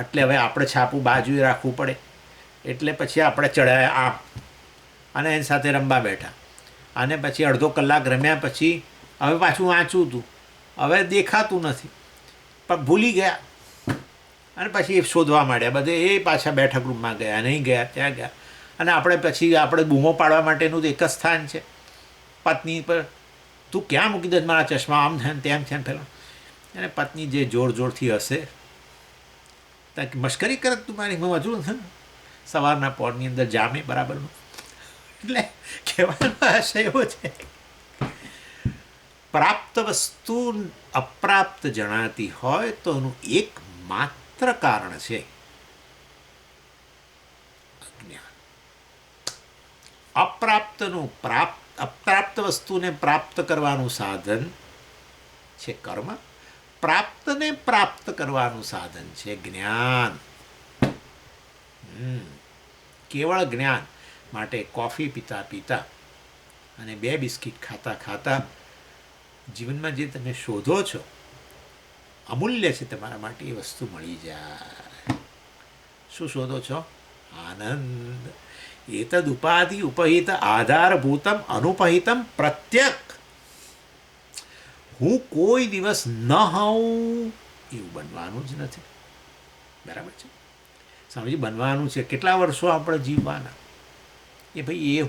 Speaker 1: એટલે હવે આપણે છાપું બાજુએ રાખવું પડે, એટલે પછી આપણે ચડાયા આમ, અને એની સાથે રમવા બેઠા, અને પછી અડધો કલાક રમ્યા પછી હવે પાછું વાંચવું હતું, હવે દેખાતું નથી, પણ ભૂલી ગયા, અને પછી એ શોધવા માંડ્યા બધે. એ પાછા બેઠક રૂમમાં ગયા, નહીં ગયા, ત્યાં ગયા, અને આપણે બૂમો પાડવા માટેનું તો એક જ સ્થાન છે, પત્ની પર તું ક્યાં મૂકી દે મારા ચશ્મા, આમ થયા તેમ થયા પેલા. અને પત્ની જે જોર જોરથી હશે, મશ્કરી કરે તું મારી હજુ સવારના પોરની અંદર જામે બરાબરનું. એટલે કહેવાનો આશય એવો છે, પ્રાપ્ત વસ્તુ અપ્રાપ્ત જણાતી હોય તો એનું એકમાત્ર કારણ છે અજ્ઞાન. અપ્રાપ્ત વસ્તુને પ્રાપ્ત કરવાનું સાધન છે કર્મ, પ્રાપ્તને પ્રાપ્ત કરવાનું સાધન છે જ્ઞાન. કેવળ જ્ઞાન માટે કોફી પીતા પીતા અને 2 બિસ્કિટ ખાતા ખાતા જીવનમાં જે તમે શોધો છો અમૂલ્ય છે તમારા માટે, એ વસ્તુ મળી જાય. શું શોધો છો? આનંદ. એતદ ઉપાધિ ઉપહિત આધારભૂતમ અનુપહિતમ પ્રત્યક. હું કોઈ દિવસ ન હોઉં એવું બનવાનું જ નથી. બરાબર છે સ્વામીજી? બનવાનું છે. કેટલા વર્ષો આપણે જીવવાના? એ ભાઈ એ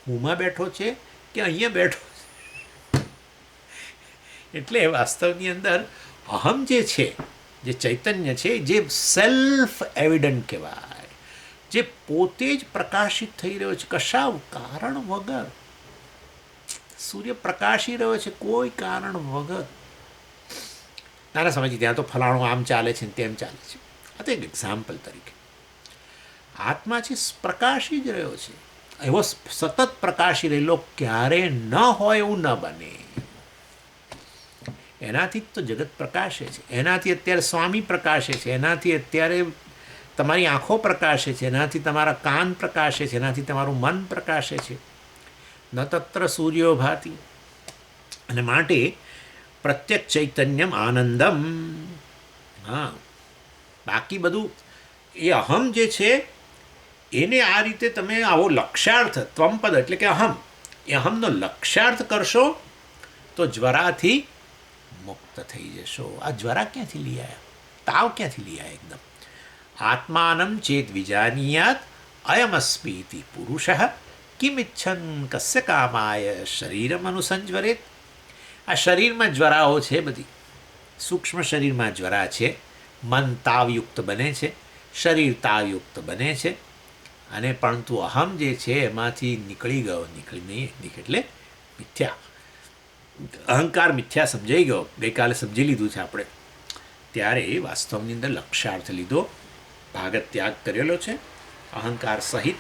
Speaker 1: હુંમાં બેઠો છે કે અહીંયા બેઠો છે? એટલે વાસ્તવની અંદર અહમ જે છે, જે ચૈતન્ય છે, જે સેલ્ફ એવિડન્ટ કહેવાય, જે પોતે જ પ્રકાશિત થઈ રહ્યો છે કશા કારણ વગર. સૂર્ય પ્રકાશી રહ્યો છે કોઈ કારણ વગર. નાના સમજી ત્યાં તો ફલાણું આમ ચાલે છે ને તેમ ચાલે છે. આ તો એક એક્ઝામ્પલ તરીકે આત્મા છે પ્રકાશી જ રહ્યો છે. એવો સતત પ્રકાશી રહેલો ક્યારે ન હોય એવું ન બને. એનાથી તો જગત પ્રકાશે છે, એનાથી અત્યારે સ્વામી પ્રકાશે છે, એનાથી અત્યારે તમારી આંખો પ્રકાશે છે, એનાથી તમારા કાન પ્રકાશે છે, એનાથી તમારું મન પ્રકાશે છે. ન તત્ર સૂર્યો ભાતિ. અને માટે પ્રત્યક ચૈતન્યમ આનંદમ. હા, બાકી બધું એ અહમ જે છે એને આ રીતે તમે આવો લક્ષ્યાર્થ ત્વમપદ એટલે કે અહમ, એ અહમનો લક્ષ્યાર્થ કરશો તો જ્વરાથી મુક્ત થઈ જશો. આ જ્વરા ક્યાંથી લઈ આવ્યા? તાવ ક્યાંથી લઈ આવ્યા? એકદમ આત્માનમ ચેત વિજાનીયાત અયમસ્મીતિ પુરુષ કિમિચ્છન કસ્ય કામાય શરીરમ અનુસંજ્વરેત. આ શરીરમાં જ્વરાઓ છે, બધી સૂક્ષ્મ શરીરમાં જ્વરા છે. મન તાવયુક્ત બને છે, શરીર તાવયુક્ત બને છે, અને પરંતુ અહમ જે છે એમાંથી નીકળી ગયો. નીકળી નહીં એટલે મિથ્યા, અહંકાર મિથ્યા સમજાઈ ગયો. ગઈકાલે સમજી લીધું છે આપણે. ત્યારે વાસ્તવની અંદર લક્ષ્યાર્થ લીધો, ભાગત ત્યાગ કરેલો છે અહંકાર સહિત.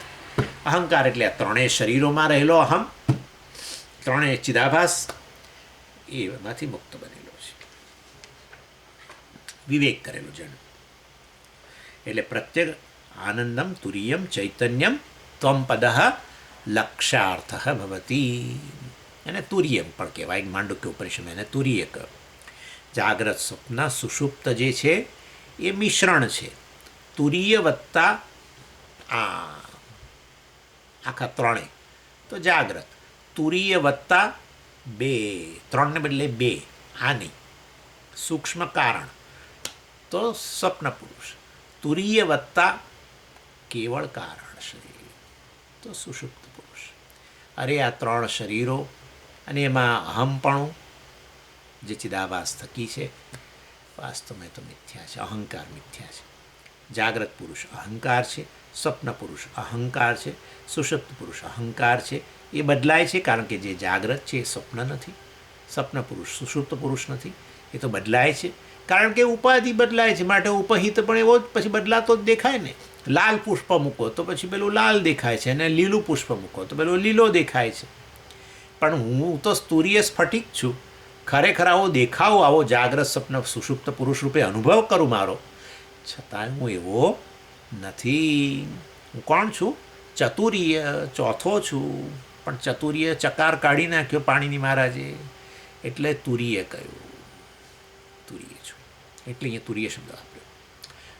Speaker 1: અહંકાર એટલે આ ત્રણેય શરીરોમાં રહેલો અહમ, ત્રણેય ચિદાભાસ, એમાંથી મુક્ત બનેલો છે, વિવેક કરેલો જણ. એટલે પ્રત્યેક આનંદમ તુરીયમ ચૈતન્યમ ત્વમપદ લક્ષ્યાર્થ ભવતી. એને તુરીયમ પણ કહેવાય. માંડુક્ય ઉપનિષદ એને તુરીય કહ્યું. જાગ્રત સ્વપ્ન સુષુપ્ત જે છે એ મિશ્રણ છે. તુરીય વત્તા આખા ત્રણે તો જાગ્રત, તુરીય વત્તા 2, 3 ને બદલે 2, આ નહીં. સૂક્ષ્મ કારણ તો સ્વપ્ન પુરુષ, તુરીય વત્તા કેવળ કારણ શરીર તો સુષુપ્ત પુરુષ. અરે આ 3 શરીરો અને એમાં અહમપણું જે ચિદાભાસ થકી છે, વાસ્તવમાં તો મિથ્યા છે. અહંકાર મિથ્યા છે. જાગ્રત પુરુષ અહંકાર છે, સ્વપ્ન પુરુષ અહંકાર છે, સુષુપ્ત પુરુષ અહંકાર છે. એ બદલાય છે કારણ કે જે જાગ્રત છે એ સ્વપ્ન નથી, સ્વપ્ન પુરુષ સુષુપ્ત પુરુષ નથી. એ તો બદલાય છે કારણ કે ઉપાધિ બદલાય છે. માટે ઉપહિત પણ એવો જ પછી બદલાતો જ દેખાય ને. લાલ પુષ્પ મૂકો તો પછી પેલું લાલ દેખાય છે, અને લીલું પુષ્પ મૂકો તો પેલો લીલો દેખાય છે. પણ હું તો તુરીય સ્ફટિક છું. ખરેખર આવો દેખાવ, આવો જાગ્રત સ્વપ્ન સુષુપ્ત પુરુષ રૂપે અનુભવ કરું મારો, છતાં હું એવો નથી. હું કોણ છું? ચતુરીય, ચોથો છું. પણ ચતુરીય ચકાર કાઢી નાખ્યો પાણીની મહારાજે, એટલે તુરીય કહ્યું. તુરીય છું એટલે અહીંયા તુરીય શબ્દ વાપર્યો.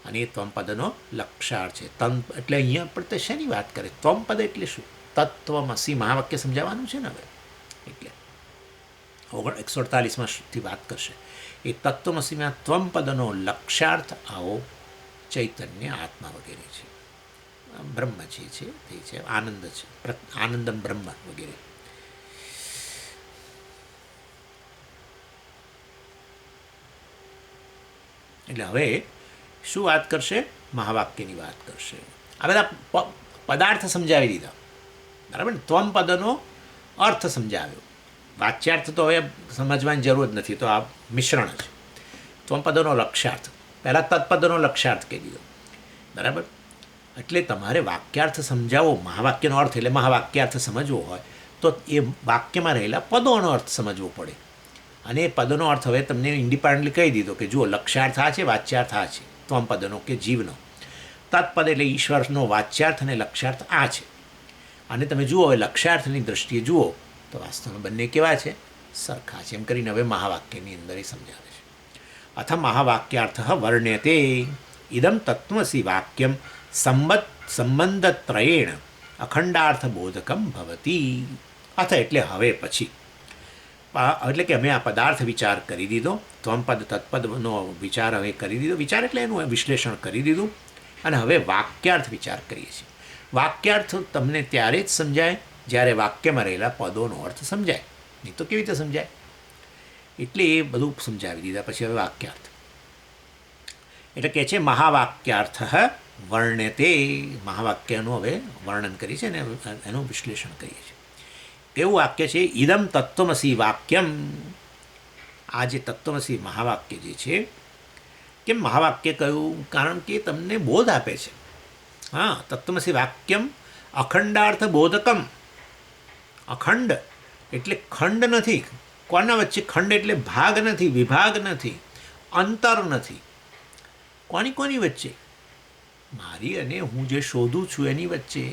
Speaker 1: અને એ ત્વમપદનો લક્ષાર્થ છે. તન એટલે અહીંયા પણ તે શેની વાત કરે? ત્વમપદ એટલે શું? તત્વમસી મહાવાક્ય સમજાવવાનું છે ને હવે. એટલે 148માં વાત કરશે. એ તત્વમસીમાં ત્વમપદનો લક્ષાર્થ આવો ચૈતન્ય આત્મા વગેરે છે, બ્રહ્મ જે છે તે છે, આનંદ છે, આનંદમ બ્રહ્મ વગેરે. એટલે હવે શું વાત કરશે? મહાવાક્યની વાત કરશે. આ બધા પદાર્થ સમજાવી દીધા, બરાબર ને? ત્વમ પદનો અર્થ સમજાવ્યો. વાચ્યાર્થ તો હવે સમજવાની જરૂર જ નથી, તો આ મિશ્રણ જ. ત્વમ પદનો લક્ષ્યાર્થ, પહેલાં તત્પદનો લક્ષ્યાર્થ કહી દીધો, બરાબર? એટલે તમારે વાક્યાર્થ સમજાવો, મહાવાક્યનો અર્થ એટલે મહાવાક્યાર્થ સમજવો હોય તો એ વાક્યમાં રહેલા પદોનો અર્થ સમજવો પડે. અને એ પદનો અર્થ હવે તમને ઇન્ડિપેન્ડન્ટલી કહી દીધો કે જુઓ, લક્ષ્યાર્થ આ છે, વાચ્યાર્થ આ છે, ત્વમ પદનો કે જીવનો. તત્પદ એટલે ઈશ્વરનો વાચ્યાર્થ અને લક્ષ્યાર્થ આ છે. અને તમે જુઓ, હવે લક્ષ્યાર્થની દ્રષ્ટિએ જુઓ તો વાસ્તવમાં બંને કેવા છે? સરખા છે. એમ કરીને હવે મહાવાક્યની અંદર એ સમજાવે છે. અથ મહાવાક્યાર્થ વર્ણ્યતે ઇદમ તત્વસી વાક્યમ સંબંધત્રયેણ અખંડાર્થબોધકમ ભવતી. અથ એટલે હવે પછી, એટલે કે અમે આ પદાર્થ વિચાર કરી દીધો, ત્વમપદ તત્પદનો વિચાર હવે કરી દીધો. વિચાર એટલે એનું વિશ્લેષણ કરી દીધું, અને હવે વાક્યાર્થ વિચાર કરીએ છીએ. વાક્યાર્થ તમને ત્યારે જ સમજાય જ્યારે વાક્યમાં રહેલા પદોનો અર્થ સમજાય, નહીં તો કેવી રીતે સમજાય? એટલે એ બધું સમજાવી દીધા પછી હવે વાક્યાર્થ એટલે કહે છે મહાવાક્યાર્થ વર્ણ્યતે. મહાવાક્યનું હવે વર્ણન કરી છે ને એનું વિશ્લેષણ કરીએ છીએ. એવું વાક્ય છે ઇદમ તત્વમસી વાક્યમ. આ જે તત્વમસી મહાવાક્ય જે છે, કેમ મહાવાક્ય કહ્યું? કારણ કે તમને બોધ આપે છે. હા, તત્વમસી વાક્યમ અખંડાર્થ બોધકમ. અખંડ એટલે ખંડ નથી. કોના વચ્ચે ખંડ? એટલે ભાગ નથી, વિભાગ નથી, અંતર નથી. કોની વચ્ચે? મારી અને હું જે શોધું છું એની વચ્ચે.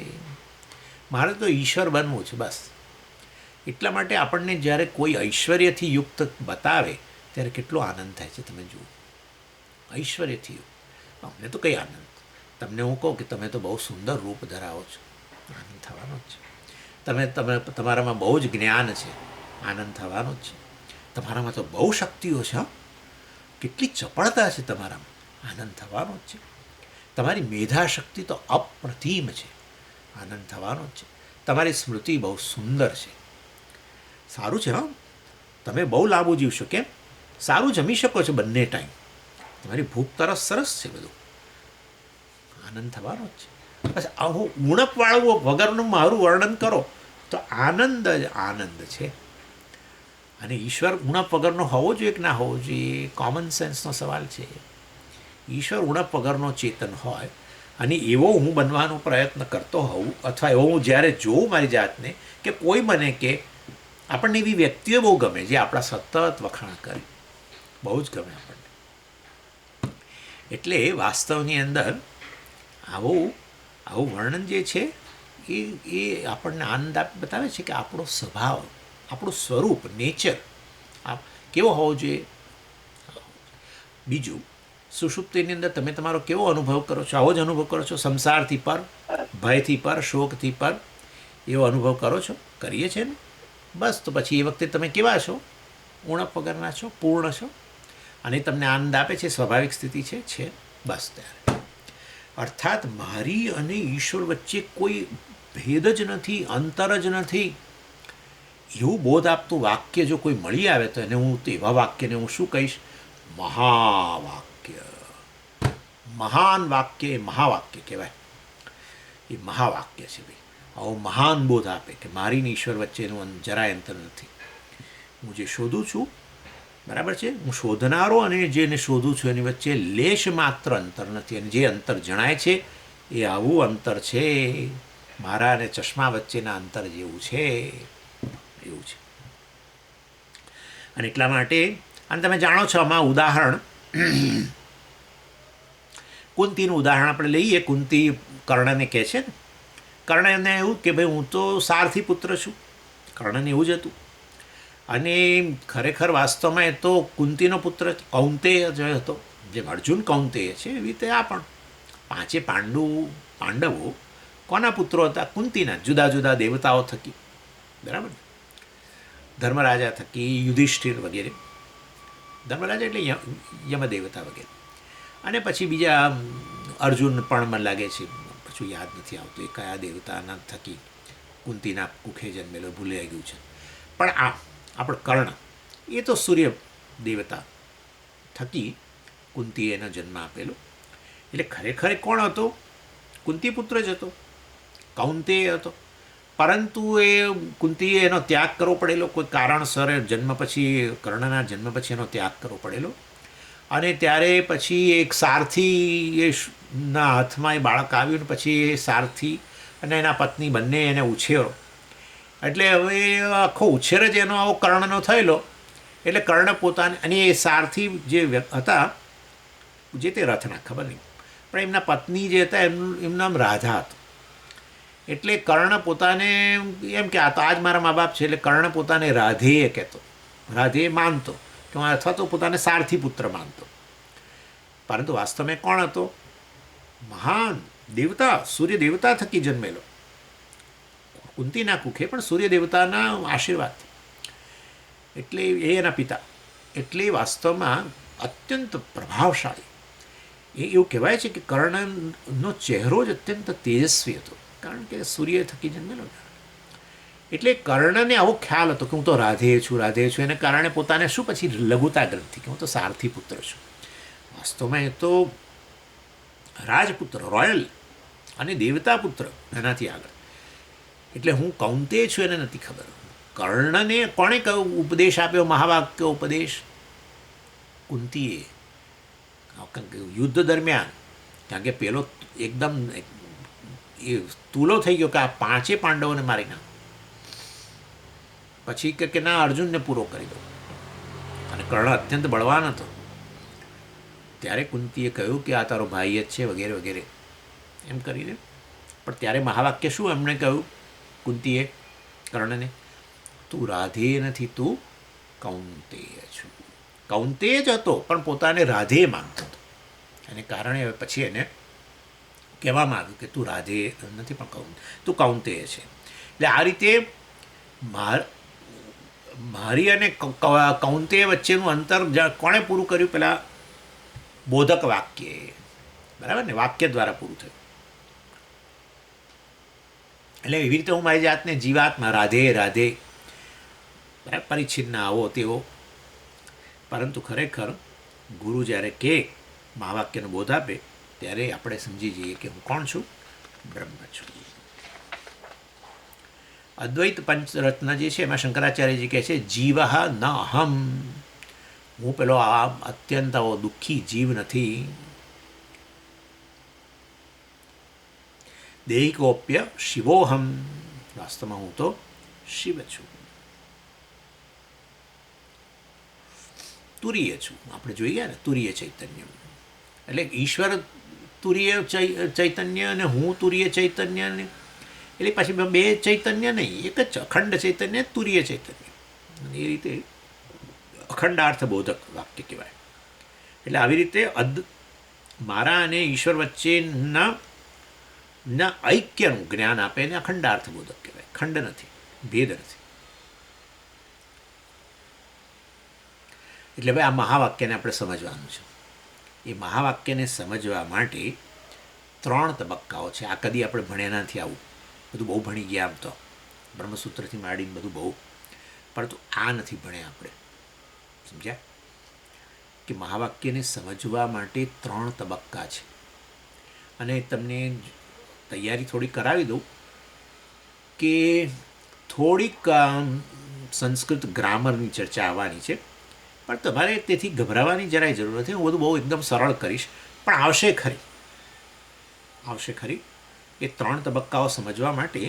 Speaker 1: મારે તો ઈશ્વર બનવું છે, બસ. એટલા માટે આપણને જ્યારે કોઈ ઐશ્વર્યથી યુક્ત બતાવે ત્યારે કેટલો આનંદ થાય છે. તમે જુઓ, ઐશ્વર્યથી યુક્ત. અમને તો કંઈ આનંદ. તમને હું કહું કે તમે તો બહુ સુંદર રૂપ ધરાવો છો, આનંદ થવાનો જ છે. તમારામાં બહુ જ જ્ઞાન છે, આનંદ થવાનો જ છે. તમારામાં તો બહુ શક્તિઓ છે, કેટલી ચપળતા છે તમારામાં, આનંદ થવાનો જ છે. તમારી મેધાશક્તિ તો અપ્રતિમ છે, આનંદ થવાનો જ છે. તમારી સ્મૃતિ બહુ સુંદર છે, સારું છે. હા, તમે બહુ લાંબુ જીવશો. કેમ? સારું જમી શકો છો બંને ટાઈમ, તમારી ભૂખ તરસ સરસ છે, બધું આનંદ થવાનો જ છે. બસ આવું ઉણપવાળું વગરનું મારું વર્ણન કરો તો આનંદ જ આનંદ છે. અને ઈશ્વર ઉણપ વગરનો હોવો જોઈએ કે ના હોવો જોઈએ? કોમન સેન્સનો સવાલ છે. ઈશ્વર ઉણપ વગરનો ચેતન હોય અને એવો હું બનવાનો પ્રયત્ન કરતો હોઉં, અથવા એવો હું જ્યારે જોઉં મારી જાતને કે કોઈ મને કે, આપણને એવી વ્યક્તિઓ બહુ ગમે જે આપણા સતત વખાણ કરે, બહુ જ ગમે આપણને. એટલે વાસ્તવની અંદર આવું વર્ણન જે છે એ આપણને આનંદ બતાવે છે કે આપણો સ્વભાવ, આપણું સ્વરૂપ, નેચર કેવો હોવો જોઈએ. બીજું, સુષુપ્તિની અંદર તમે તમારો કેવો અનુભવ કરો છો? આવો જ અનુભવ કરો છો? સંસારથી પર, ભયથી પર, શોકથી પર, એવો અનુભવ કરો છો? કરીએ છીએ ને? બસ, તો પછી એ વખતે તમે કેવા છો? ઉણપ વગરના છો, પૂર્ણ છો, અને તમને આનંદ આપે છે, સ્વાભાવિક સ્થિતિ છે. બસ ત્યારે અર્થાત મારી અને ઈશ્વર વચ્ચે કોઈ ભેદ જ નથી, અંતર જ નથી, એવું બોધ આપતું વાક્ય જો કોઈ મળી આવે તો એને હું, એવા વાક્યને હું શું કહીશ? મહાવાક્ય. મહાન વાક્ય એ મહાવાક્ય કહેવાય. એ મહાવાક્ય છે ભાઈ. આવો મહાન બોધ આપે કે મારી ને ઈશ્વર વચ્ચેનું જરાય અંતર નથી. હું જે શોધું છું, બરાબર છે, હું શોધનારો અને જેને શોધું છું એની વચ્ચે લેશ માત્ર અંતર નથી. અને જે અંતર જણાય છે એ આવું અંતર છે, મારા અને ચશ્મા વચ્ચેના અંતર જેવું છે, એવું છે. અને એટલા માટે, અને તમે જાણો છો આમાં ઉદાહરણ, કુંતીનું ઉદાહરણ આપણે લઈએ. કુંતી કર્ણને કહે છે ને, કર્ણને એવું કે ભાઈ હું તો સારથી પુત્ર છું. કર્ણને એવું જ હતું. અને ખરેખર વાસ્તવમાં એ તો કુંતીનો પુત્ર કૌંતેય જ હતો. જેમ અર્જુન કૌંતેય છે એવી રીતે આ પણ પાંચે પાંડવો કોના પુત્રો હતા? કુંતીના. જુદા જુદા દેવતાઓ થકી, બરાબર, ધર્મરાજા થકી, યુધિષ્ઠિર વગેરે. ધર્મરાજા એટલે યમદેવતા વગેરે. અને પછી બીજા અર્જુન પણ મને લાગે છે, પછી યાદ નથી આવતું એ કયા દેવતાના થકી કુંતીના કુખે જન્મેલો, ભૂલાઈ ગયું છે. પણ આપણે કર્ણ એ તો સૂર્ય દેવતા થકી કુંતીએ એનો જન્મ આપેલો. એટલે ખરેખર કોણ હતો? કુંતી પુત્ર જ હતો, કૌંતેય હતો. પરંતુ એ કુંતીએ એનો ત્યાગ કરવો પડેલો, કોઈ કારણસર જન્મ પછી, કર્ણના જન્મ પછી એનો ત્યાગ કરવો પડેલો. અને ત્યારે પછી એક સારથી ના હાથમાં એ બાળક આવ્યું ને પછી એ સારથી અને એના પત્ની બંને એને ઉછેરો. એટલે હવે આખો ઉછેર જ એનો આવો કર્ણનો થયેલો. એટલે કર્ણ પોતાને, અને એ સારથી જે હતા જે તે રથના ખબર નહીં, પણ એમના પત્ની જે હતા એમનું નામ રાધા હતું. એટલે કર્ણ પોતાને એમ કે આ તો આજ મારા મા બાપ છે, એટલે કર્ણ પોતાને રાધેય કહેતો, રાધેય માનતો, અથવા તો પોતાને સારથી પુત્ર માનતો. પરંતુ વાસ્તવમાં કોણ હતો? મહાન દેવતા, સૂર્ય દેવતા થકી જન્મેલો. કુંતીના કુખે પણ સૂર્ય દેવતાના આશીર્વાદથી. એટલે એ એના પિતા. એટલે વાસ્તવમાં અત્યંત પ્રભાવશાળી. એવું કહેવાય છે કે કર્ણનો ચહેરો જ અત્યંત તેજસ્વી હતો, કારણ કે સૂર્ય થકી જન્મેલો. એટલે કર્ણને આવો ખ્યાલ હતો કે હું તો રાધેય છું, રાધેય છું. એને કારણે પોતાને શું પછી લઘુતા ગ્રંથિ કે હું તો સારથી પુત્ર છું. વાસ્તવમાં એ તો રાજપુત્ર, રોયલ અને દેવતા પુત્ર, એનાથી આગળ. એટલે હું કૌંતેય છું એને નથી ખબર. કર્ણને કોણે કયો ઉપદેશ આપ્યો, મહાવાક્ય ઉપદેશ? કુંતીએ. યુદ્ધ દરમિયાન, કારણ કે પેલો એકદમ એ તુલો થઈ ગયો કે આ 5 પાંડવોને મારી નાખ. પછી કે ના, અર્જુનને પૂરો કરી દો. અને કર્ણ અત્યંત બળવાન હતો. ત્યારે કુંતીએ કહ્યું કે આ તારો ભાઈ જ છે, વગેરે વગેરે એમ કરીને. પણ ત્યારે મહાવાક્ય શું એમણે કહ્યું કુંતીએ કર્ણને? તું રાધેય નથી, તું કૌંતેય છું. કૌંતેય જ હતો પણ પોતાને રાધેય માનતો હતો. એને કારણે હવે પછી એને કહેવામાં આવ્યું કે તું રાધેય નથી પણ તું કૌંતેય છે. એટલે આ રીતે મારી અને કૌંતેય વચ્ચેનું અંતર કોણે પૂરું કર્યું? પેલા બોધક વાક્ય, બરાબર ને, વાક્ય દ્વારા પૂરું થયું. એટલે એવી રીતે હું મારી જાતને જીવાત્મા, રાધે રાધે, બરાબર, પરિચ્છિન્ન આવો તેવો. પરંતુ ખરેખર ગુરુ જ્યારે કે મહાવાક્યનો બોધ આપે ત્યારે આપણે સમજી જઈએ કે હું કોણ છું? બ્રહ્મ છું. અદ્વૈત પંચરત્ન જે છે એમાં શંકરાચાર્યજી કહે છે જીવ ન અહમ, હું પેલો આ અત્યંત આવો દુઃખી જીવ નથી. દેહિકોપ્ય શિવોહમ, વાસ્તવમાં હું તો શિવ છું, તુરીય છું. આપણે જોઈ ગયા ને, તુરીય ચૈતન્ય. એટલે ઈશ્વર તુરીય ચૈતન્ય અને હું તુરીય ચૈતન્ય. એટલે પછી બે ચૈતન્ય નહીં, એક જ અખંડ ચૈતન્ય, તુરીય ચૈતન્ય. એ રીતે અખંડાર્થબોધક વાક્ય કહેવાય. એટલે આવી રીતે મારા અને ઈશ્વર વચ્ચેના ઐક્યનું જ્ઞાન આપે ને અખંડાર્થબોધક કહેવાય. ખંડ નથી, ભેદ નથી. એટલે ભાઈ આ મહાવાક્યને આપણે સમજવાનું છે. એ મહાવાક્યને સમજવા માટે 3 તબક્કાઓ છે. આ કદી આપણે ભણ્યા નથી, આવું બધું બહુ ભણી ગયા આમ તો, બ્રહ્મસૂત્રથી માંડીને બધું બહુ, પરંતુ આ નથી ભણ્યા આપણે. સમજ્યા? કે મહાવાક્યને સમજવા માટે 3 તબક્કા છે. અને તમને તૈયારી થોડી કરાવી દઉં કે થોડીક સંસ્કૃત ગ્રામરની ચર્ચા આવવાની છે, પણ તમારે તેથી ગભરાવાની જરાય જરૂર નથી. હું બધું બહુ એકદમ સરળ કરીશ, પણ આવશે ખરી, આવશે ખરી. એ 3 તબક્કાઓ સમજવા માટે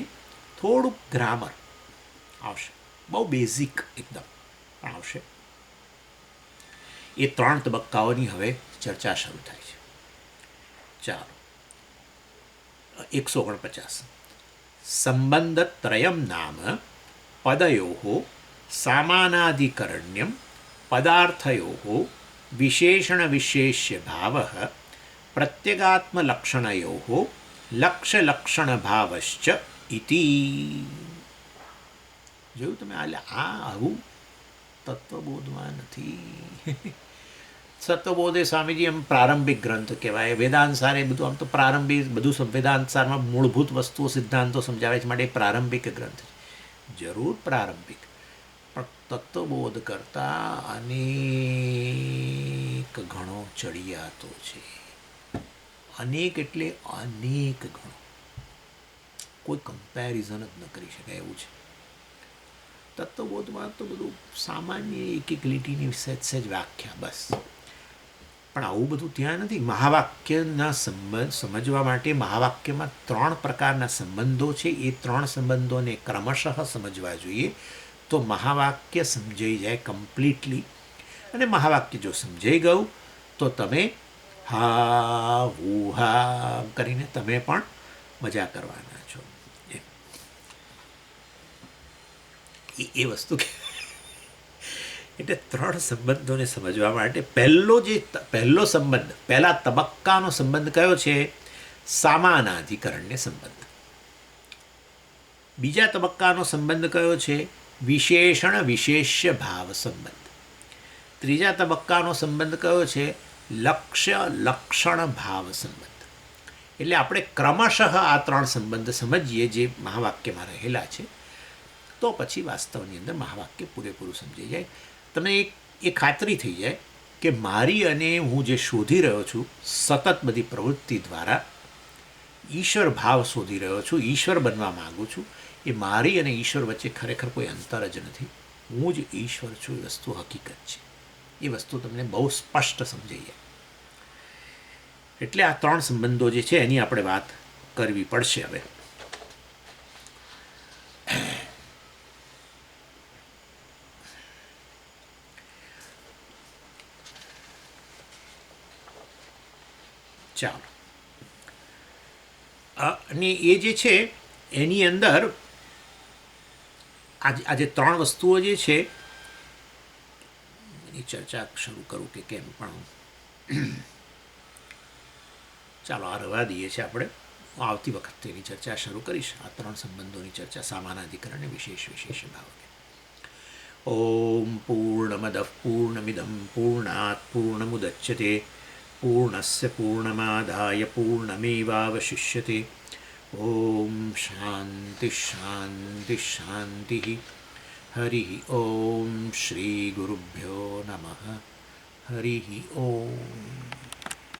Speaker 1: થોડુંક ગ્રામર આવશે, બહુ બેઝિક એકદમ, પણ આવશે. એ 3 તબક્કાઓની હવે ચર્ચા શરૂ થાય છે. ચાલો, 149. સંબંધત્રયમ નામ પદયો સામાનાધિકરણ્યમ પદાર્થયો વિશેષણ વિશેષ્ય ભાવ પ્રત્યેગાત્મલક્ષણયો લક્ષ્યલક્ષણ ભાવશ્ચ ઇતિ. જોયું તમે? આ આવું તત્વબોધમાં નથી. સત્વબોધ એ સ્વામીજી એમ પ્રારંભિક ગ્રંથ કહેવાય. વેદાંતસાર એ બધું આમ તો પ્રારંભિક, બધું વેદાંતસારમાં મૂળભૂત વસ્તુઓ સિદ્ધાંતો સમજાવે છે, માટે પ્રારંભિક ગ્રંથ છે. જરૂર પ્રારંભિક, પણ તત્વબોધ કરતાં અનેક ગણો ચડિયાતો છે. અનેક એટલે અનેક ગણો, કોઈ કમ્પેરિઝન જ ન કરી શકાય એવું છે. તત્વબોધમાં તો બધું સામાન્ય એક એક લીટીની સહેજ વ્યાખ્યા બસ, પણ આવું બધું ત્યાં નથી. મહાવાક્યના સંબંધ સમજવા માટે મહાવાક્યમાં 3 પ્રકારના સંબંધો છે. એ 3 સંબંધોને ક્રમશઃ સમજવા જોઈએ તો મહાવાક્ય સમજાઈ જાય કમ્પ્લીટલી. અને મહાવાક્ય જો સમજાઈ ગયું તો તમે હા હું હા કરીને તમે પણ મજા કરવાના છો. એ વસ્તુ એટલે 3 સંબંધોને સમજવા માટે પહેલો સંબંધ, પહેલા તબક્કાનો સંબંધ કયો છે? સામાનાધિકરણ્ય સંબંધ. બીજા તબક્કાનો સંબંધ કયો છે? વિશેષણ વિશેષ્ય ભાવ સંબંધ. ત્રીજા તબક્કાનો સંબંધ કયો છે? લક્ષ્ય લક્ષણ ભાવ સંબંધ. એટલે આપણે ક્રમશઃ આ 3 સંબંધ સમજીએ જે મહાવાક્યમાં રહેલા છે તો પછી વાસ્તવની અંદર મહાવાક્ય પૂરેપૂરું સમજાઈ જાય. તમને એ ખાતરી થઈ જાય કે મારી અને હું જે શોધી રહ્યો છું સતત બધી પ્રવૃત્તિ દ્વારા ઈશ્વર ભાવ શોધી રહ્યો છું, ઈશ્વર બનવા માગું છું, એ મારી અને ઈશ્વર વચ્ચે ખરેખર કોઈ અંતર જ નથી. હું જ ઈશ્વર છું, એ વસ્તુ હકીકત છે. એ વસ્તુ તમને બહુ સ્પષ્ટ સમજાઈ જાય. એટલે આ 3 સંબંધો જે છે એની આપણે વાત કરવી પડશે હવે. ચાલો, અને એ જે છે એની અંદર આજે 3 વસ્તુઓ જે છે એની ચર્ચા શરૂ કરું કે કેમ, પણ ચાલો આ રવા દઈએ છીએ આપણે. આવતી વખતે એની ચર્ચા શરૂ કરીશ. આ 3 સંબંધોની ચર્ચા સામાનાધિકરણ વિશેષ ભાવ. ઓમ પૂર્ણમદ પૂર્ણમિદમ પૂર્ણાત પૂર્ણમુદચ્યતે પૂર્ણસ્ય પૂર્ણમાદાય પૂર્ણમેવાવશિષ્યતે. ઓમ શાંતિ શાંતિ શાંતિ. હરિ ઓમ શ્રી ગુરુભ્યો નમઃ. હરિ ઓમ.